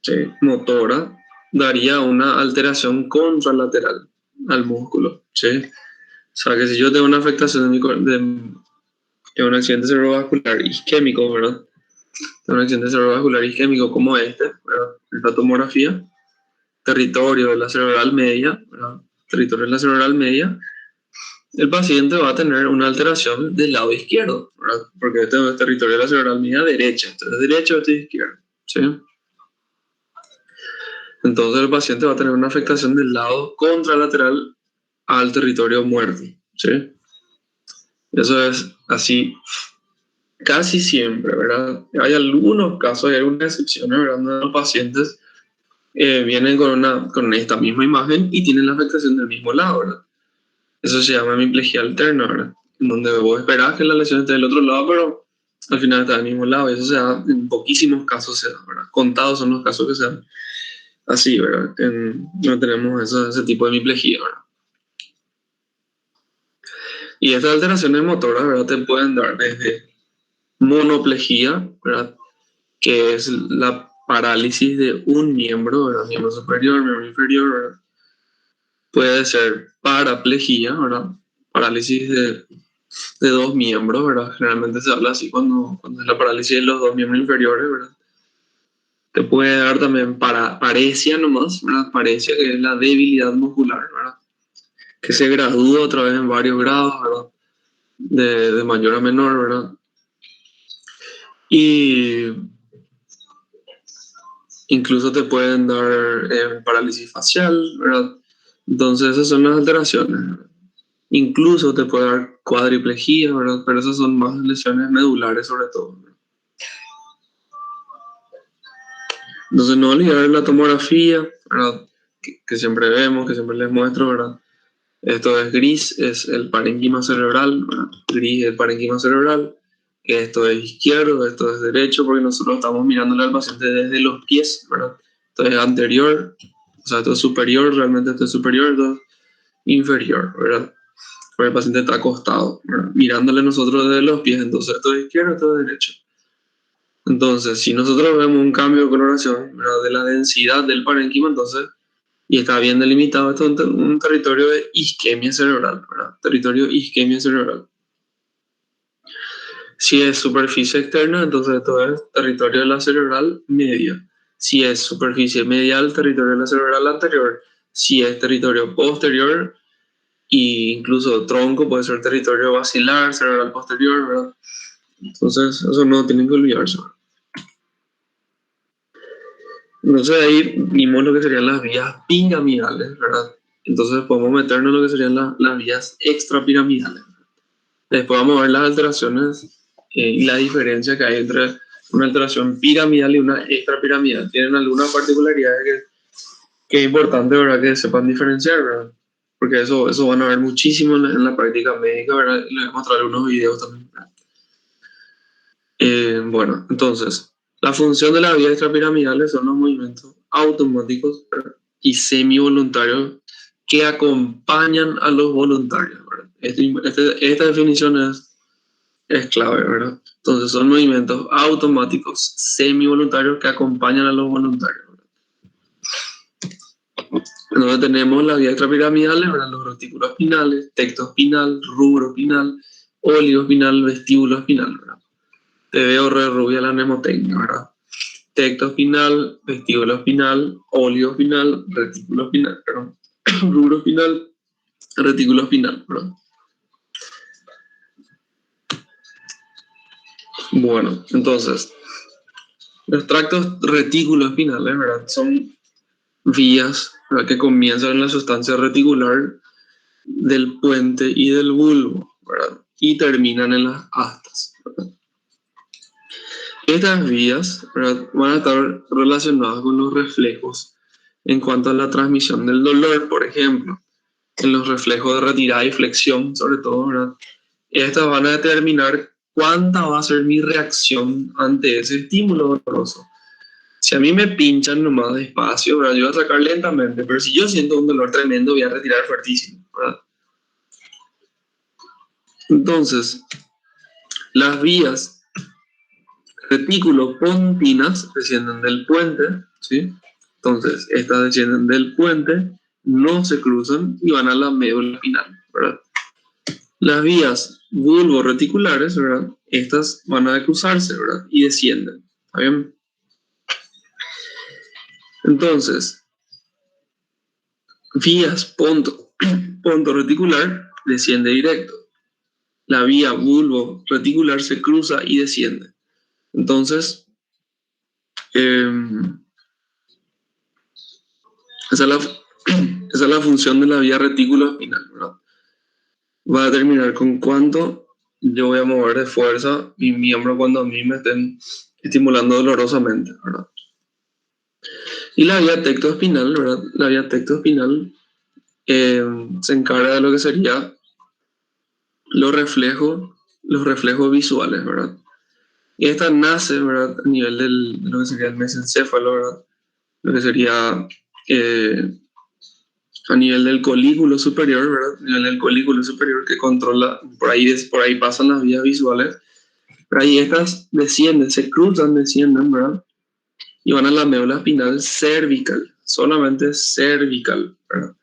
¿sí?, motora daría una alteración contralateral al músculo, ¿sí? O sea que si yo tengo una afectación de un accidente cerebrovascular isquémico, ¿verdad? De un accidente cerebrovascular isquémico como ¿verdad? Esta tomografía, territorio de la cerebral media, ¿verdad? Territorio de la cerebral media, el paciente va a tener una alteración del lado izquierdo, ¿verdad? Porque este es el territorio de la cerebral media derecha, entonces derecho, este es izquierdo, ¿sí? Entonces el paciente va a tener una afectación del lado contralateral al territorio muerto, ¿sí? Eso es así casi siempre, ¿verdad? Hay algunos casos, hay algunas excepciones, ¿verdad? Donde los pacientes vienen con esta misma imagen y tienen la afectación del mismo lado, ¿verdad? Eso se llama hemiplegia alterna, ¿verdad? En donde vos esperás que la lesión esté del otro lado, pero al final está del mismo lado. Y eso se da en poquísimos casos, ¿verdad? Contados son los casos que se dan así, ¿verdad? No tenemos ese tipo de hemiplegia, ¿verdad? Y estas alteraciones motoras, ¿verdad? Te pueden dar desde monoplegia, ¿verdad? Que es la parálisis de un miembro, ¿verdad? Miembro superior, miembro inferior, ¿verdad? Puede ser paraplegia, ¿verdad? Parálisis de dos miembros, ¿verdad? Generalmente se habla así cuando es la parálisis de los dos miembros inferiores, ¿verdad? Te puede dar también paresia nomás, ¿verdad? Paresia, que es la debilidad muscular, ¿verdad? Que se gradúa otra vez en varios grados, ¿verdad? De mayor a menor, ¿verdad? Y incluso te pueden dar parálisis facial, ¿verdad? Entonces esas son las alteraciones, ¿verdad? Incluso te puede dar cuadriplegia, ¿verdad? Pero esas son más lesiones medulares sobre todo, ¿verdad? Entonces no olvidar la tomografía, ¿verdad? Que siempre vemos, que siempre les muestro, ¿verdad? Esto es gris, es el parénquima cerebral, ¿verdad? Gris es el parénquima cerebral. Esto es izquierdo, esto es derecho, porque nosotros estamos mirándole al paciente desde los pies, ¿verdad? Esto es anterior, o sea, esto es superior, realmente esto es superior, esto es inferior, ¿verdad? Porque el paciente está acostado, ¿verdad? Mirándole nosotros desde los pies, entonces esto es izquierdo, esto es derecho. Entonces, si nosotros vemos un cambio de coloración, ¿verdad?, de la densidad del parénquima, entonces, y está bien delimitado, esto es un territorio de isquemia cerebral, ¿verdad? Territorio isquemia cerebral. Si es superficie externa, entonces esto es territorio de la cerebral media. Si es superficie medial, territorio de la cerebral anterior. Si es territorio posterior, e incluso tronco, puede ser territorio basilar, cerebral posterior, ¿verdad? Entonces, eso no tienen que olvidarse. Entonces ahí vimos lo que serían las vías piramidales, ¿verdad? Entonces podemos meternos en lo que serían las vías extrapiramidales. Después vamos a ver las alteraciones y la diferencia que hay entre una alteración piramidal y una extrapiramidal. Tienen algunas particularidades que es importante, ¿verdad?, que sepan diferenciar, ¿verdad? Porque eso van a ver muchísimo en la práctica médica, ¿verdad? Les voy a mostrar algunos videos también, ¿verdad? Bueno, entonces, la función de las vías extrapiramidales son los movimientos automáticos, ¿verdad?, y semivoluntarios que acompañan a los voluntarios, ¿verdad? Esta definición es clave, ¿verdad? Entonces, son movimientos automáticos semivoluntarios que acompañan a los voluntarios, ¿verdad? Entonces tenemos las vías extrapiramidales, ¿verdad? Los reticulos espinales, tecto espinal, rubro espinal, óligo espinal, vestíbulo espinal, ¿verdad? Te veo re rubia la mnemotecnia, ¿verdad? Tecto espinal, vestíbulo espinal, óligo espinal, retículo espinal, perdón, rubro espinal, retículo espinal, ¿verdad? Bueno, entonces, Los tractos retículo-espinales, ¿verdad? Son vías, ¿verdad?, que comienzan en la sustancia reticular del puente y del bulbo, ¿verdad?, y terminan en las astas, ¿verdad? Estas vías, ¿verdad?, van a estar relacionadas con los reflejos en cuanto a la transmisión del dolor, por ejemplo, en los reflejos de retirada y flexión, sobre todo, ¿verdad? Estas van a determinar cuánta va a ser mi reacción ante ese estímulo doloroso. Si a mí me pinchan nomás despacio, ¿verdad?, yo voy a sacar lentamente, pero si yo siento un dolor tremendo, voy a retirar fuertísimo, ¿verdad? Entonces, las vías retículo-pontinas descienden del puente, ¿sí? Entonces, estas descienden del puente, no se cruzan y van a la médula espinal, ¿verdad? Las vías bulbo-reticulares, ¿verdad?, estas van a cruzarse, ¿verdad?, y descienden, ¿está bien? Entonces, vías ponto-reticular desciende directo. La vía bulbo-reticular se cruza y desciende. Entonces, esa es la función de la vía retículo-espinal, ¿verdad? Va a determinar con cuánto yo voy a mover de fuerza mi miembro cuando a mí me estén estimulando dolorosamente, ¿verdad? Y la vía tectoespinal, ¿verdad? La vía tectoespinal se encarga de lo que sería los reflejos visuales, ¿verdad? Y esta nace, ¿verdad?, a nivel de lo que sería el mesencéfalo, ¿verdad? Lo que sería a nivel del colículo superior, ¿verdad? A nivel del colículo superior que controla, por ahí pasan las vías visuales, por ahí estas descienden, se cruzan, descienden, ¿verdad? Y van a la médula espinal cervical, solamente cervical, ¿verdad?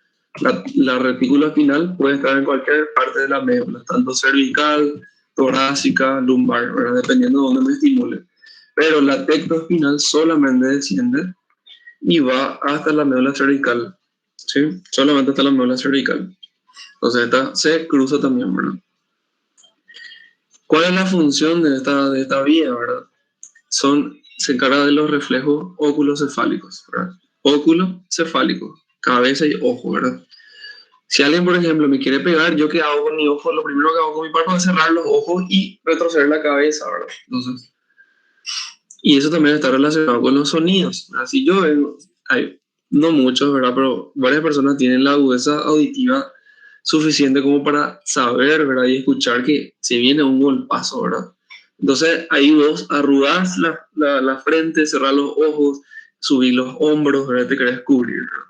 La retícula espinal puede estar en cualquier parte de la médula, tanto cervical, torácica, lumbar, ¿verdad?, dependiendo de dónde me estimule. Pero la tectoespinal solamente desciende y va hasta la médula cervical, ¿sí? Solamente hasta la médula cervical. Entonces esta se cruza también, ¿verdad? ¿Cuál es la función de esta vía, verdad? Se encarga de los reflejos óculocefálicos, ¿verdad? Óculo-cefálico, cabeza y ojo, ¿verdad? Si alguien, por ejemplo, me quiere pegar, ¿yo qué hago con mi ojo? Lo primero que hago con mi párpado es cerrar los ojos y retroceder la cabeza, ¿verdad? Entonces, y eso también está relacionado con los sonidos. Así yo vengo, no muchos, ¿verdad?, pero varias personas tienen la agudeza auditiva suficiente como para saber, ¿verdad?, y escuchar que se viene un golpazo, ¿verdad? Entonces ahí vos arrugás la frente, cerrás los ojos, subís los hombros, ¿verdad?, te querés cubrir, ¿verdad?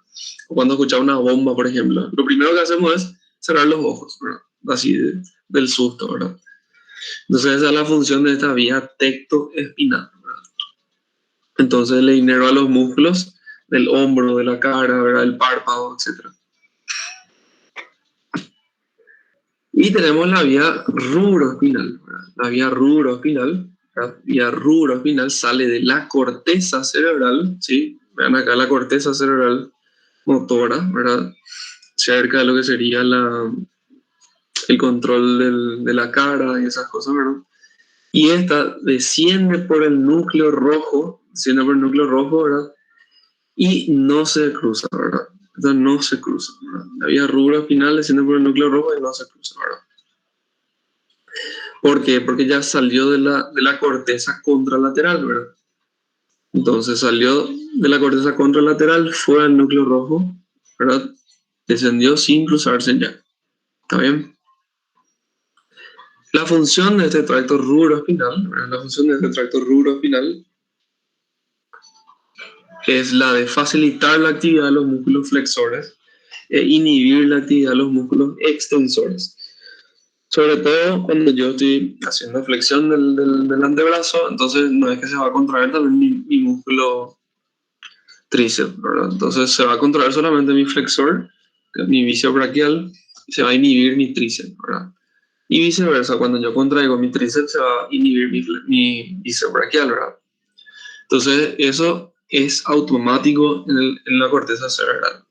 O cuando escuchás una bomba, por ejemplo, lo primero que hacemos es cerrar los ojos, ¿verdad?, así del susto, ¿verdad? Entonces esa es la función de esta vía tectoespinal, ¿verdad? Entonces le inerva los músculos del hombro, de la cara, ¿verdad?, el párpado, etc. Y tenemos la vía rubroespinal, ¿verdad? La vía rubroespinal, ¿verdad? Vía rubroespinal sale de la corteza cerebral, ¿sí? Vean acá la corteza cerebral motora, ¿verdad?, cerca de lo que sería el control de la cara y esas cosas, ¿verdad? Y esta desciende por el núcleo rojo, ¿verdad?, y no se cruza, ¿verdad? Esta no se cruza, ¿verdad? La vía rubroespinal desciende por el núcleo rojo y no se cruza, ¿verdad? ¿Por qué? Porque ya salió de la corteza contralateral, ¿verdad? Entonces salió de la corteza contralateral, fue al núcleo rojo, ¿verdad? Descendió sin cruzarse ya. ¿Está bien? La función de este tracto rubroespinal, ¿verdad?, la función de este tracto rubroespinal es la de facilitar la actividad de los músculos flexores e inhibir la actividad de los músculos extensores. Sobre todo cuando yo estoy haciendo flexión del antebrazo, entonces no es que se va a contraer también mi músculo tríceps, ¿verdad? Entonces se va a contraer solamente mi flexor, mi bíceps braquial, y se va a inhibir mi tríceps, ¿verdad? Y viceversa, cuando yo contraigo mi tríceps se va a inhibir mi bíceps braquial, ¿verdad? Entonces eso es automático en la corteza cerebral.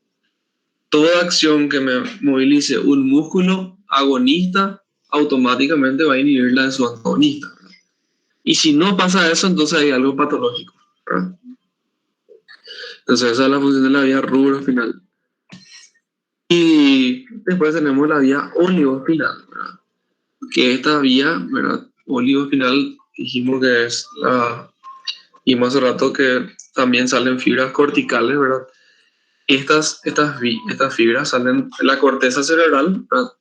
Toda acción que me movilice un músculo agonista automáticamente va a inhibir la de su antagonista, ¿verdad? Y si no pasa eso, entonces hay algo patológico. ¿verdad? Entonces esa es la función de la vía rubroespinal. Y después tenemos la vía oligoespinal, ¿verdad? Que esta vía, ¿verdad? Oligoespinal, dijimos que es vimos hace rato que también salen fibras corticales, ¿verdad? Estas fibras salen de la corteza cerebral, ¿verdad?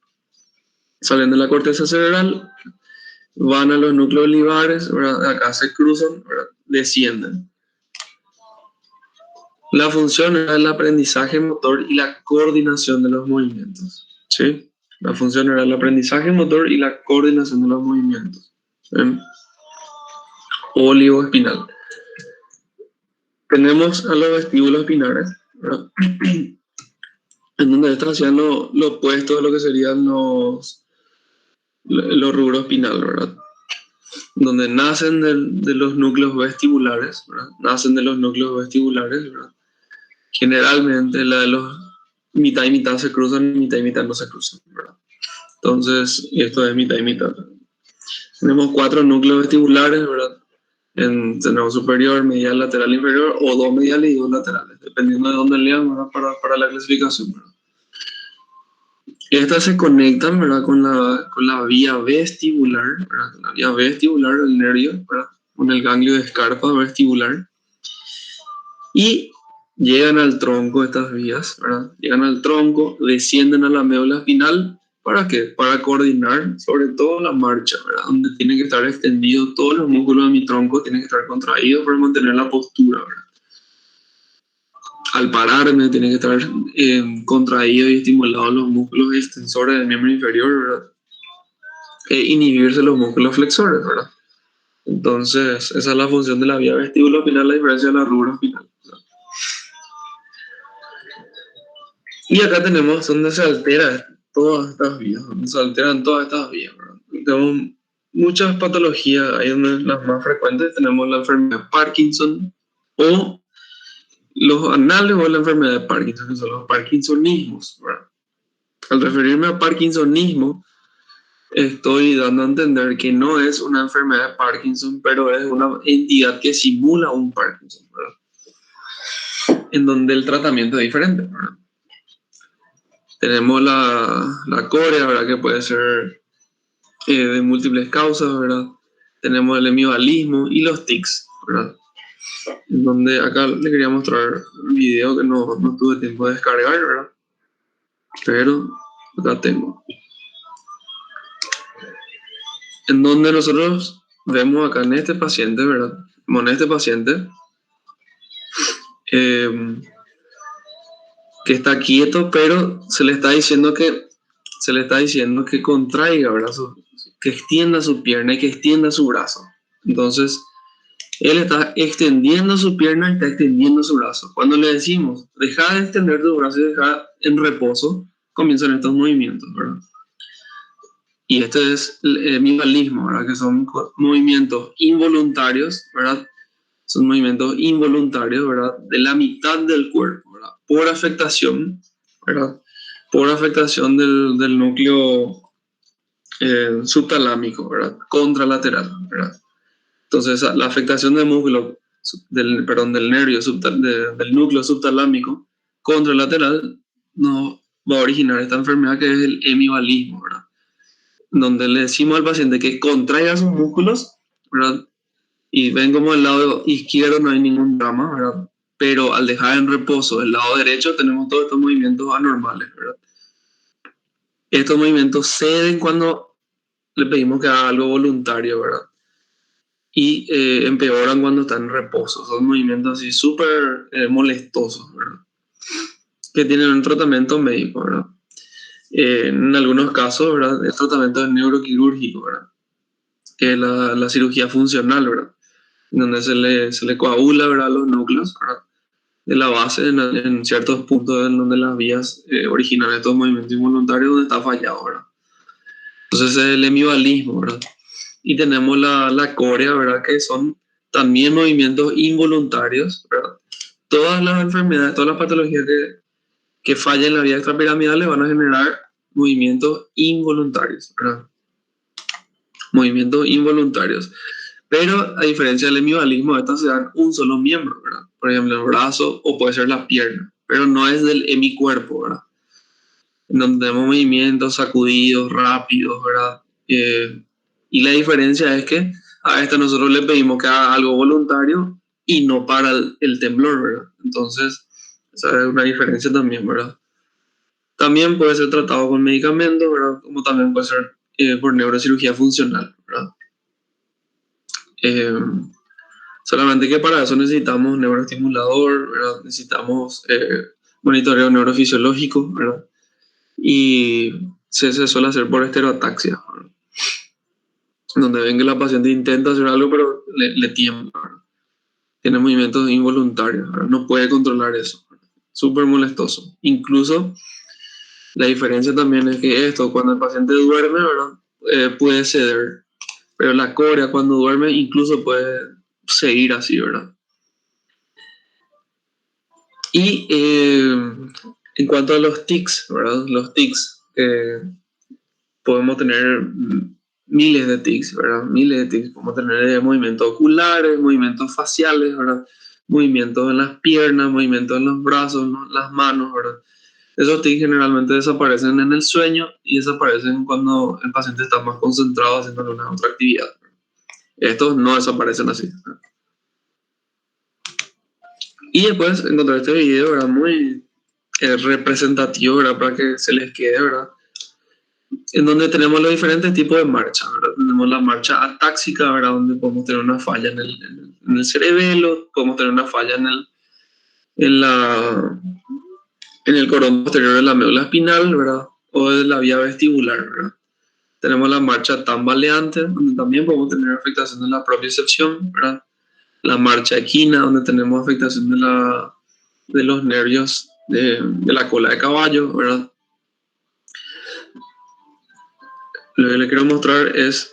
Salen de la corteza cerebral, van a los núcleos olivares, ¿verdad? Acá se cruzan, ¿verdad? Descienden. La función era el aprendizaje motor y la coordinación de los movimientos, ¿sí? La función era el aprendizaje motor y la coordinación de los movimientos. ¿Ven? Oligoespinal. Tenemos a los vestíbulos espinales, ¿verdad? En donde están haciendo lo opuesto de lo que serían los rubros espinal, ¿verdad? Donde nacen de los núcleos vestibulares, ¿verdad? Nacen de los núcleos vestibulares, ¿verdad? Generalmente la de los mitad y mitad se cruzan, mitad y mitad no se cruzan, ¿verdad? Entonces, esto es mitad y mitad. Tenemos 4 núcleos vestibulares, ¿verdad? Tenemos superior, medial, lateral, inferior, o 2 mediales y 2 laterales, dependiendo de dónde lean, ¿verdad? Para la clasificación, ¿verdad? Estas se conectan, ¿verdad? Con la vía vestibular, ¿verdad? La vía vestibular del nervio, ¿verdad? Con el ganglio de Scarpa vestibular. Y llegan al tronco estas vías, ¿verdad? Llegan al tronco, descienden a la médula espinal. ¿Para qué? Para coordinar sobre todo la marcha, ¿verdad? Donde tienen que estar extendidos todos los músculos de mi tronco, tienen que estar contraídos para mantener la postura, ¿verdad? Al pararme tienen que estar contraídos y estimulados los músculos extensores del miembro inferior, ¿verdad? E inhibirse los músculos flexores, ¿verdad? Entonces, esa es la función de la vía vestibuloespinal, la diferencia de la rubroespinal, ¿verdad? Y acá tenemos donde se alteran todas estas vías, donde se alteran todas estas vías, ¿verdad? Tenemos muchas patologías, hay las más frecuentes, tenemos la enfermedad de Parkinson o los análogos de la enfermedad de Parkinson, que son los parkinsonismos, ¿verdad? Al referirme a parkinsonismo, estoy dando a entender que no es una enfermedad de Parkinson, pero es una entidad que simula un Parkinson, ¿verdad? En donde el tratamiento es diferente, ¿verdad? Tenemos la corea, ¿verdad? Que puede ser de múltiples causas, ¿verdad? Tenemos el hemivalismo y los tics, ¿verdad? En donde acá le quería mostrar un video que no tuve tiempo de descargar, ¿verdad? Pero acá tengo. En donde nosotros vemos acá en este paciente, ¿verdad? Como en este paciente, que está quieto, pero se le está diciendo que contraiga, ¿verdad? Que extienda su pierna y que extienda su brazo. Entonces, él está extendiendo su pierna y está extendiendo su brazo. Cuando le decimos, deja de extender tu brazo y deja en reposo, comienzan estos movimientos, ¿verdad? Y este es el hemivalismo, ¿verdad? Que son movimientos involuntarios, ¿verdad? Son movimientos involuntarios, ¿verdad? De la mitad del cuerpo, ¿verdad? Por afectación, ¿verdad? Por afectación del núcleo subtalámico, ¿verdad? Contralateral, ¿verdad? Entonces, la afectación del músculo, del nervio, del núcleo subtalámico contralateral, no va a originar esta enfermedad que es el hemivalismo, ¿verdad? Donde le decimos al paciente que contraiga sus músculos, ¿verdad? Y ven como del lado izquierdo no hay ningún drama, ¿verdad? Pero al dejar en reposo el lado derecho tenemos todos estos movimientos anormales, ¿verdad? Estos movimientos ceden cuando le pedimos que haga algo voluntario, ¿verdad? Y empeoran cuando están en reposo. Son movimientos así súper molestosos, ¿verdad? Que tienen un tratamiento médico, ¿verdad? En algunos casos, ¿verdad? El tratamiento es neuroquirúrgico, ¿verdad? Que es la cirugía funcional, ¿verdad? Donde se le coagula, ¿verdad? Los núcleos, ¿verdad? De la base en ciertos puntos en donde las vías originan estos movimientos involuntarios donde está fallado, ¿verdad? Entonces es el hemivalismo, ¿verdad? Y tenemos la corea, ¿verdad? Que son también movimientos involuntarios, ¿verdad? Todas las enfermedades, todas las patologías que fallen en la vía extrapiramidal van a generar movimientos involuntarios, ¿verdad? Movimientos involuntarios. Pero a diferencia del hemivalismo, estas se dan un solo miembro, ¿verdad? Por ejemplo, el brazo o puede ser la pierna, pero no es del hemicuerpo, ¿verdad? En donde tenemos movimientos sacudidos, rápidos, ¿verdad? Y la diferencia es que a esta nosotros le pedimos que haga algo voluntario y no para el temblor, ¿verdad? Entonces, esa es una diferencia también, ¿verdad? También puede ser tratado con medicamentos, ¿verdad? Como también puede ser por neurocirugía funcional, ¿verdad? Eh, Solamente que para eso necesitamos neuroestimulador, ¿verdad? Necesitamos monitoreo neurofisiológico, ¿verdad? Y se suele hacer por estereotaxia, ¿verdad? Donde ven que la paciente intenta hacer algo pero le tiembla, ¿verdad? Tiene movimientos involuntarios, ¿verdad? No puede controlar eso, ¿verdad? Súper molestoso. Incluso la diferencia también es que esto, cuando el paciente duerme, ¿verdad? Puede ceder, pero la corea cuando duerme incluso puede seguir así, ¿verdad? Y en cuanto a los tics, ¿verdad? Los tics, podemos tener miles de tics, ¿verdad? Miles de tics. Podemos tener movimientos oculares, movimientos faciales, ¿verdad? Movimientos en las piernas, movimientos en los brazos, ¿no? Las manos, ¿verdad? Esos tics generalmente desaparecen en el sueño y desaparecen cuando el paciente está más concentrado haciendo alguna otra actividad. Estos no desaparecen así, ¿verdad? Y después encontré este video, ¿verdad? Muy representativo, ¿verdad? Para que se les quede, ¿verdad? En donde tenemos los diferentes tipos de marcha, ¿verdad? Tenemos la marcha atáxica, ¿verdad? Donde podemos tener una falla en el cerebelo, podemos tener una falla en, la, en el cordón posterior de la médula espinal, ¿verdad? O de la vía vestibular, ¿verdad? Tenemos la marcha tambaleante, donde también podemos tener afectación de la propiocepción, ¿verdad? La marcha equina, donde tenemos afectación de los nervios de la cola de caballo, ¿verdad? Lo que les quiero mostrar es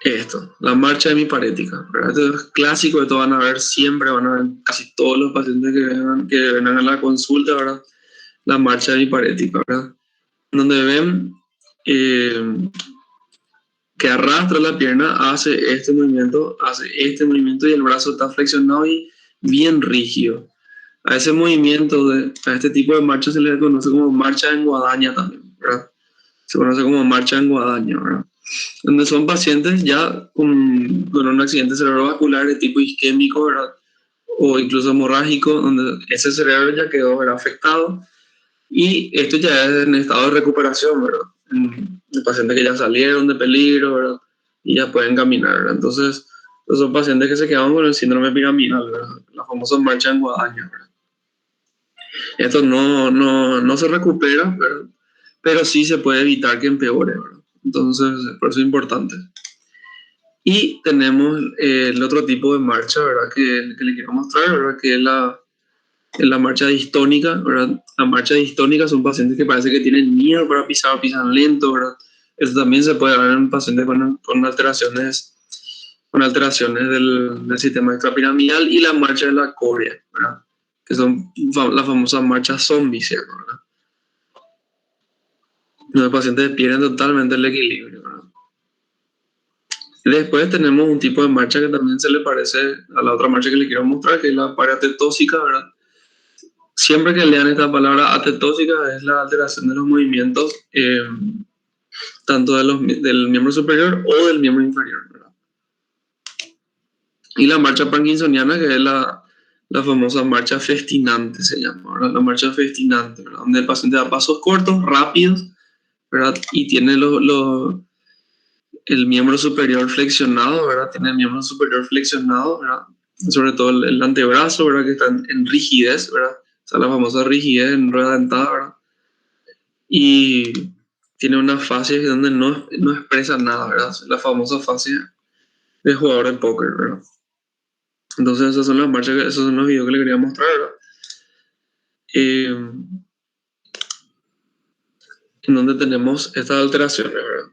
esto, la marcha hemiparética, ¿verdad? Esto es clásico, esto van a ver siempre, van a ver casi todos los pacientes que vengan a la consulta, ¿verdad? La marcha hemiparética, ¿verdad? Donde ven que arrastra la pierna, hace este movimiento y el brazo está flexionado y bien rígido. A ese movimiento, a este tipo de marcha se le conoce como marcha en guadaña también, ¿verdad? Se conoce como marcha en guadaña, ¿verdad? Donde son pacientes ya con un accidente cerebrovascular de tipo isquémico, ¿verdad? O incluso hemorrágico, donde ese cerebro ya quedó, ¿verdad?, afectado. Y esto ya es en estado de recuperación, ¿verdad? De pacientes que ya salieron de peligro, ¿verdad? Y ya pueden caminar, ¿verdad? Entonces, son pacientes que se quedaban con el síndrome piramidal, ¿verdad? La famosa marcha en guadaña, ¿verdad? Esto no se recupera, ¿verdad? Pero sí se puede evitar que empeore, ¿verdad? Entonces, por eso es importante. Y tenemos el otro tipo de marcha, ¿verdad? Que le quiero mostrar, ¿verdad? Que es la marcha distónica, ¿verdad? La marcha distónica son pacientes que parece que tienen miedo para pisar, pisan lento, ¿verdad? Eso también se puede dar en pacientes con alteraciones del sistema extrapiramidal y la marcha de la corea, ¿verdad? Que son las famosas marchas zombies, ¿verdad? Los pacientes pierden totalmente el equilibrio, ¿verdad? Después tenemos un tipo de marcha que también se le parece a la otra marcha que le quiero mostrar, que es la paratetósica, ¿verdad? Siempre que lean esta palabra atetósica es la alteración de los movimientos tanto del miembro superior o del miembro inferior, ¿verdad? Y la marcha parkinsoniana, que es la famosa marcha festinante, se llama, ¿verdad? La marcha festinante, ¿verdad? Donde el paciente da pasos cortos, rápidos, ¿verdad? Y tiene el miembro superior flexionado, ¿verdad? Tiene el miembro superior flexionado, ¿verdad? Sobre todo el antebrazo, ¿verdad? Que está en rigidez, ¿verdad? O sea, la famosa rigidez en rueda dentada, ¿verdad? Y tiene una fase donde no expresa nada, ¿verdad? La famosa fase de jugador de póker, ¿verdad? Entonces esas son las marchas, esos son los videos que le quería mostrar, ¿verdad? En donde tenemos estas alteraciones, ¿verdad?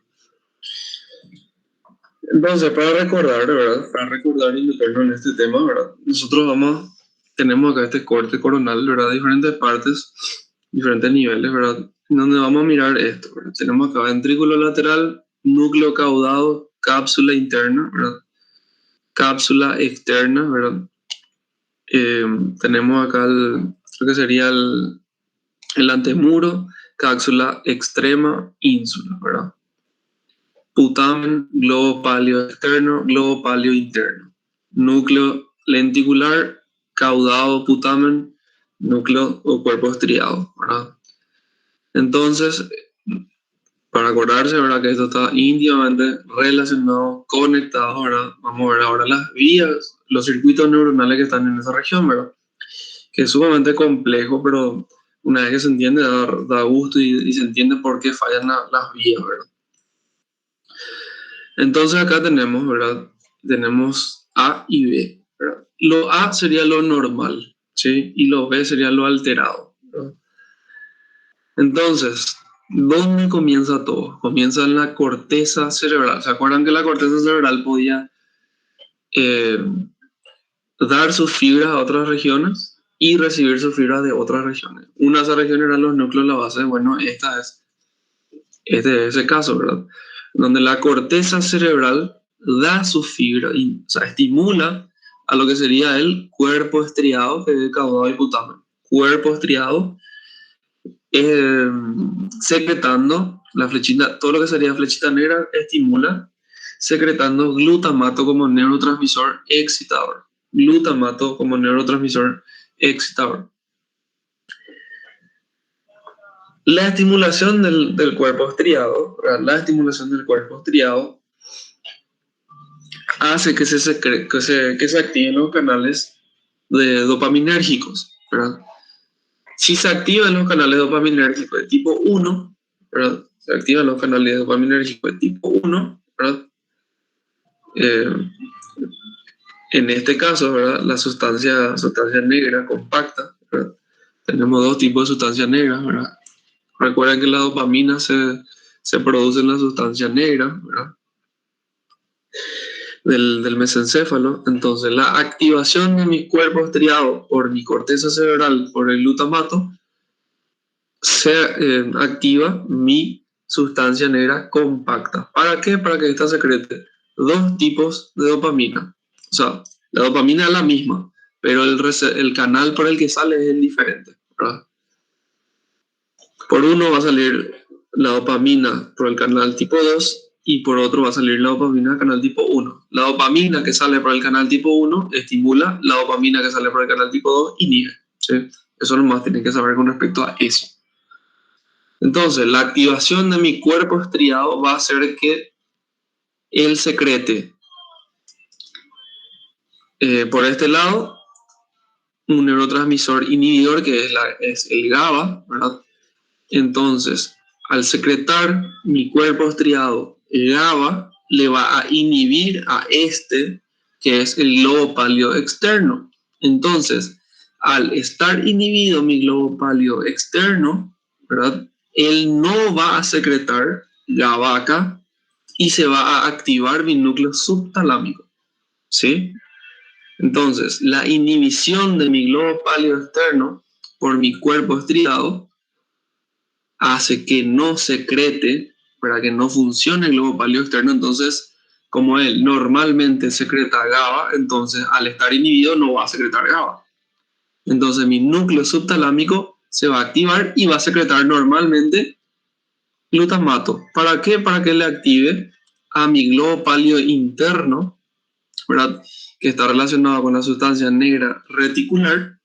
Entonces, para recordar, ¿verdad? Para recordar y meternos en este tema, ¿verdad? Nosotros tenemos acá este corte coronal, ¿verdad? Diferentes partes, diferentes niveles, ¿verdad? En donde vamos a mirar esto, ¿verdad? Tenemos acá ventrículo lateral, núcleo caudado, cápsula interna, ¿verdad? Cápsula externa, ¿verdad? Tenemos acá lo que sería el antemuro, cápsula extrema, ínsula, ¿verdad? Putamen, globo páleo externo, globo páleo interno. Núcleo lenticular, caudado putamen, núcleo o cuerpo estriado, ¿verdad? Entonces, para acordarse, ¿verdad? Que esto está íntimamente relacionado, conectado, ¿verdad? Vamos a ver ahora las vías, los circuitos neuronales que están en esa región, ¿verdad? Que es sumamente complejo, pero una vez que se entiende, da gusto y se entiende por qué fallan las vías, ¿verdad? Entonces acá tenemos, ¿verdad? Tenemos A y B, ¿verdad? Lo A sería lo normal, ¿sí? Y lo B sería lo alterado, ¿verdad? Entonces, ¿dónde comienza todo? Comienza en la corteza cerebral. ¿Se acuerdan que la corteza cerebral podía eh, dar sus fibras a otras regiones y recibir sus fibras de otras regiones? Una de esas regiones eran los núcleos, la base. Bueno, este es ese caso, ¿verdad? Donde la corteza cerebral da su fibra, o sea, estimula a lo que sería el cuerpo estriado, que es caudado y putamen. Cuerpo estriado, eh, secretando la flechita, todo lo que sería flechita negra, estimula, secretando glutamato como neurotransmisor excitador. Glutamato como neurotransmisor excitador. La estimulación del cuerpo estriado, ¿verdad? La estimulación del cuerpo estriado hace que se activen los canales de dopaminérgicos, ¿verdad? Si se activan los canales dopaminérgicos de tipo 1, ¿verdad? Se activan los canales dopaminérgicos de tipo 1, ¿verdad? Eh, en este caso, ¿verdad? La sustancia negra compacta, ¿verdad? Tenemos dos tipos de sustancias negras, ¿verdad? Recuerden que la dopamina se produce en la sustancia negra, ¿verdad? Del mesencéfalo. Entonces, la activación de mi cuerpo estriado por mi corteza cerebral, por el glutamato, se activa mi sustancia negra compacta. ¿Para qué? Para que esta secrete dos tipos de dopamina. O sea, la dopamina es la misma, pero el canal por el que sale es el diferente, ¿verdad? Por uno va a salir la dopamina por el canal tipo 2 y por otro va a salir la dopamina del canal tipo 1. La dopamina que sale por el canal tipo 1 estimula, la dopamina que sale por el canal tipo 2 inhibe, ¿sí? Eso nomás tienen que saber con respecto a eso. Entonces, la activación de mi cuerpo estriado va a hacer que él secrete por este lado un neurotransmisor inhibidor que es el GABA, ¿verdad? Entonces, al secretar mi cuerpo estriado GABA, le va a inhibir a este, que es el globo pálido externo. Entonces, al estar inhibido mi globo pálido externo, ¿verdad? Él no va a secretar GABA acá y se va a activar mi núcleo subtalámico, ¿sí? Entonces, la inhibición de mi globo pálido externo por mi cuerpo estriado hace que no secrete, para que no funcione el globo pálido externo. Entonces, como él normalmente secreta GABA, entonces al estar inhibido no va a secretar GABA. Entonces mi núcleo subtalámico se va a activar y va a secretar normalmente glutamato. ¿Para qué? Para que le active a mi globo pálido interno, ¿verdad? Que está relacionado con la sustancia negra reticular,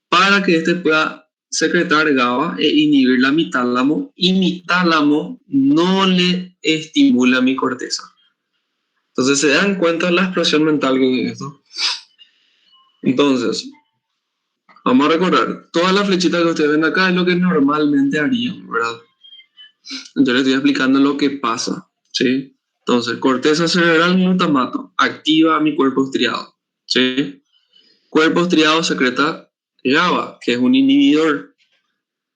para que éste pueda secretar GABA e inhibir la mitálamo, y mi tálamo no le estimula mi corteza. Entonces, ¿se dan cuenta de la explosión mental que es esto? Entonces, vamos a recordar, todas las flechitas que ustedes ven acá es lo que normalmente harían, ¿verdad? Yo les estoy explicando lo que pasa, ¿sí? Entonces, corteza cerebral glutamato, activa mi cuerpo estriado, ¿sí? Cuerpo estriado secreta GABA, que es un inhibidor,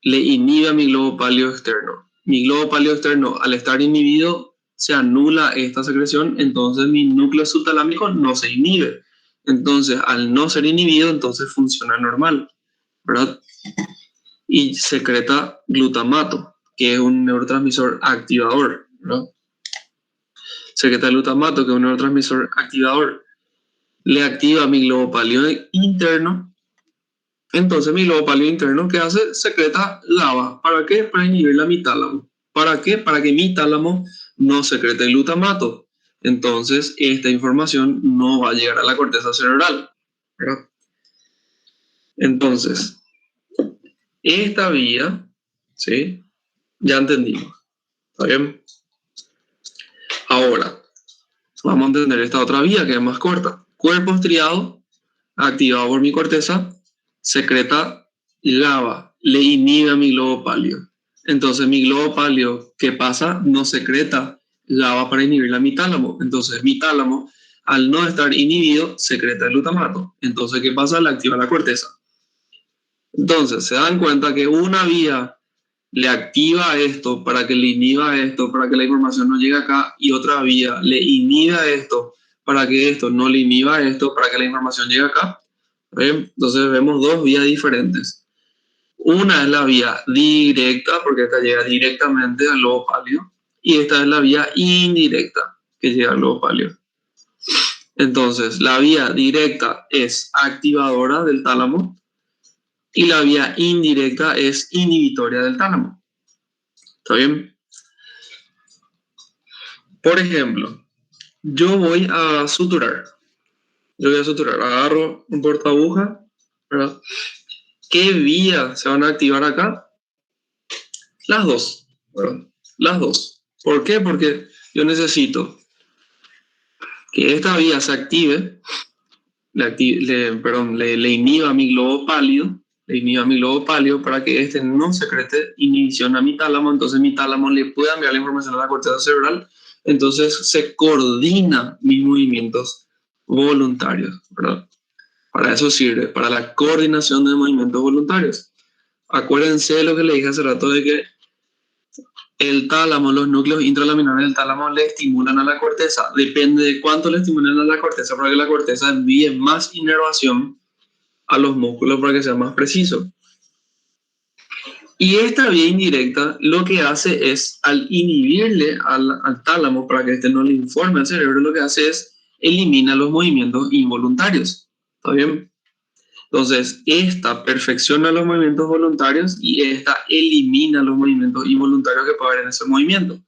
le inhibe a mi globo pálido externo. Mi globo pálido externo, al estar inhibido, se anula esta secreción, entonces mi núcleo subtalámico no se inhibe. Entonces, al no ser inhibido, entonces funciona normal, ¿verdad? Y secreta glutamato, que es un neurotransmisor activador, ¿verdad? secreta el glutamato, que es un neurotransmisor activador, le activa mi globo pálido interno. Entonces mi globo pálido interno, ¿qué hace? Secreta GABA. ¿Para qué? Para inhibir la mitálamo. ¿Para qué? Para que mi tálamo no secrete el glutamato. Entonces esta información no va a llegar a la corteza cerebral, ¿verdad? Entonces, esta vía, ¿sí? Ya entendimos. ¿Está bien? Ahora, vamos a entender esta otra vía que es más corta. Cuerpo estriado, activado por mi corteza, secreta GABA, le inhibe a mi globo pálido. Entonces mi globo pálido, ¿qué pasa? No secreta GABA para inhibir la mitálamo. Entonces mi tálamo, al no estar inhibido, secreta el glutamato. Entonces, ¿qué pasa? Le activa la corteza. Entonces, se dan cuenta que una vía le activa esto para que le inhiba esto, para que la información no llegue acá, y otra vía le inhiba esto para que esto no le inhiba esto, para que la información llegue acá. ¿Ven? Entonces vemos dos vías diferentes. Una es la vía directa, porque esta llega directamente al globo pálido, y esta es la vía indirecta, que llega al globo pálido. Entonces, la vía directa es activadora del tálamo, y la vía indirecta es inhibitoria del tálamo. ¿Está bien? Por ejemplo, yo voy a suturar. Agarro un portaaguja, ¿verdad? ¿Qué vías se van a activar acá? Las dos, ¿verdad? Las dos. ¿Por qué? Porque yo necesito que esta vía se active, le inhiba mi globo pálido, para que este no secrete inhibición a mi tálamo. Entonces mi tálamo le pueda enviar la información a la corteza cerebral. Entonces se coordina mis movimientos voluntarios, ¿verdad? Para eso sirve, para la coordinación de movimientos voluntarios. Acuérdense de lo que le dije hace rato, de que el tálamo, los núcleos intralaminares del tálamo le estimulan a la corteza. Depende de cuánto le estimulan a la corteza para que la corteza envíe más inervación a los músculos para que sea más preciso. Y esta vía indirecta lo que hace es, al inhibirle al tálamo para que este no le informe al cerebro, lo que hace es elimina los movimientos involuntarios. ¿Está bien? Entonces, esta perfecciona los movimientos voluntarios y esta elimina los movimientos involuntarios que puede haber en ese movimiento.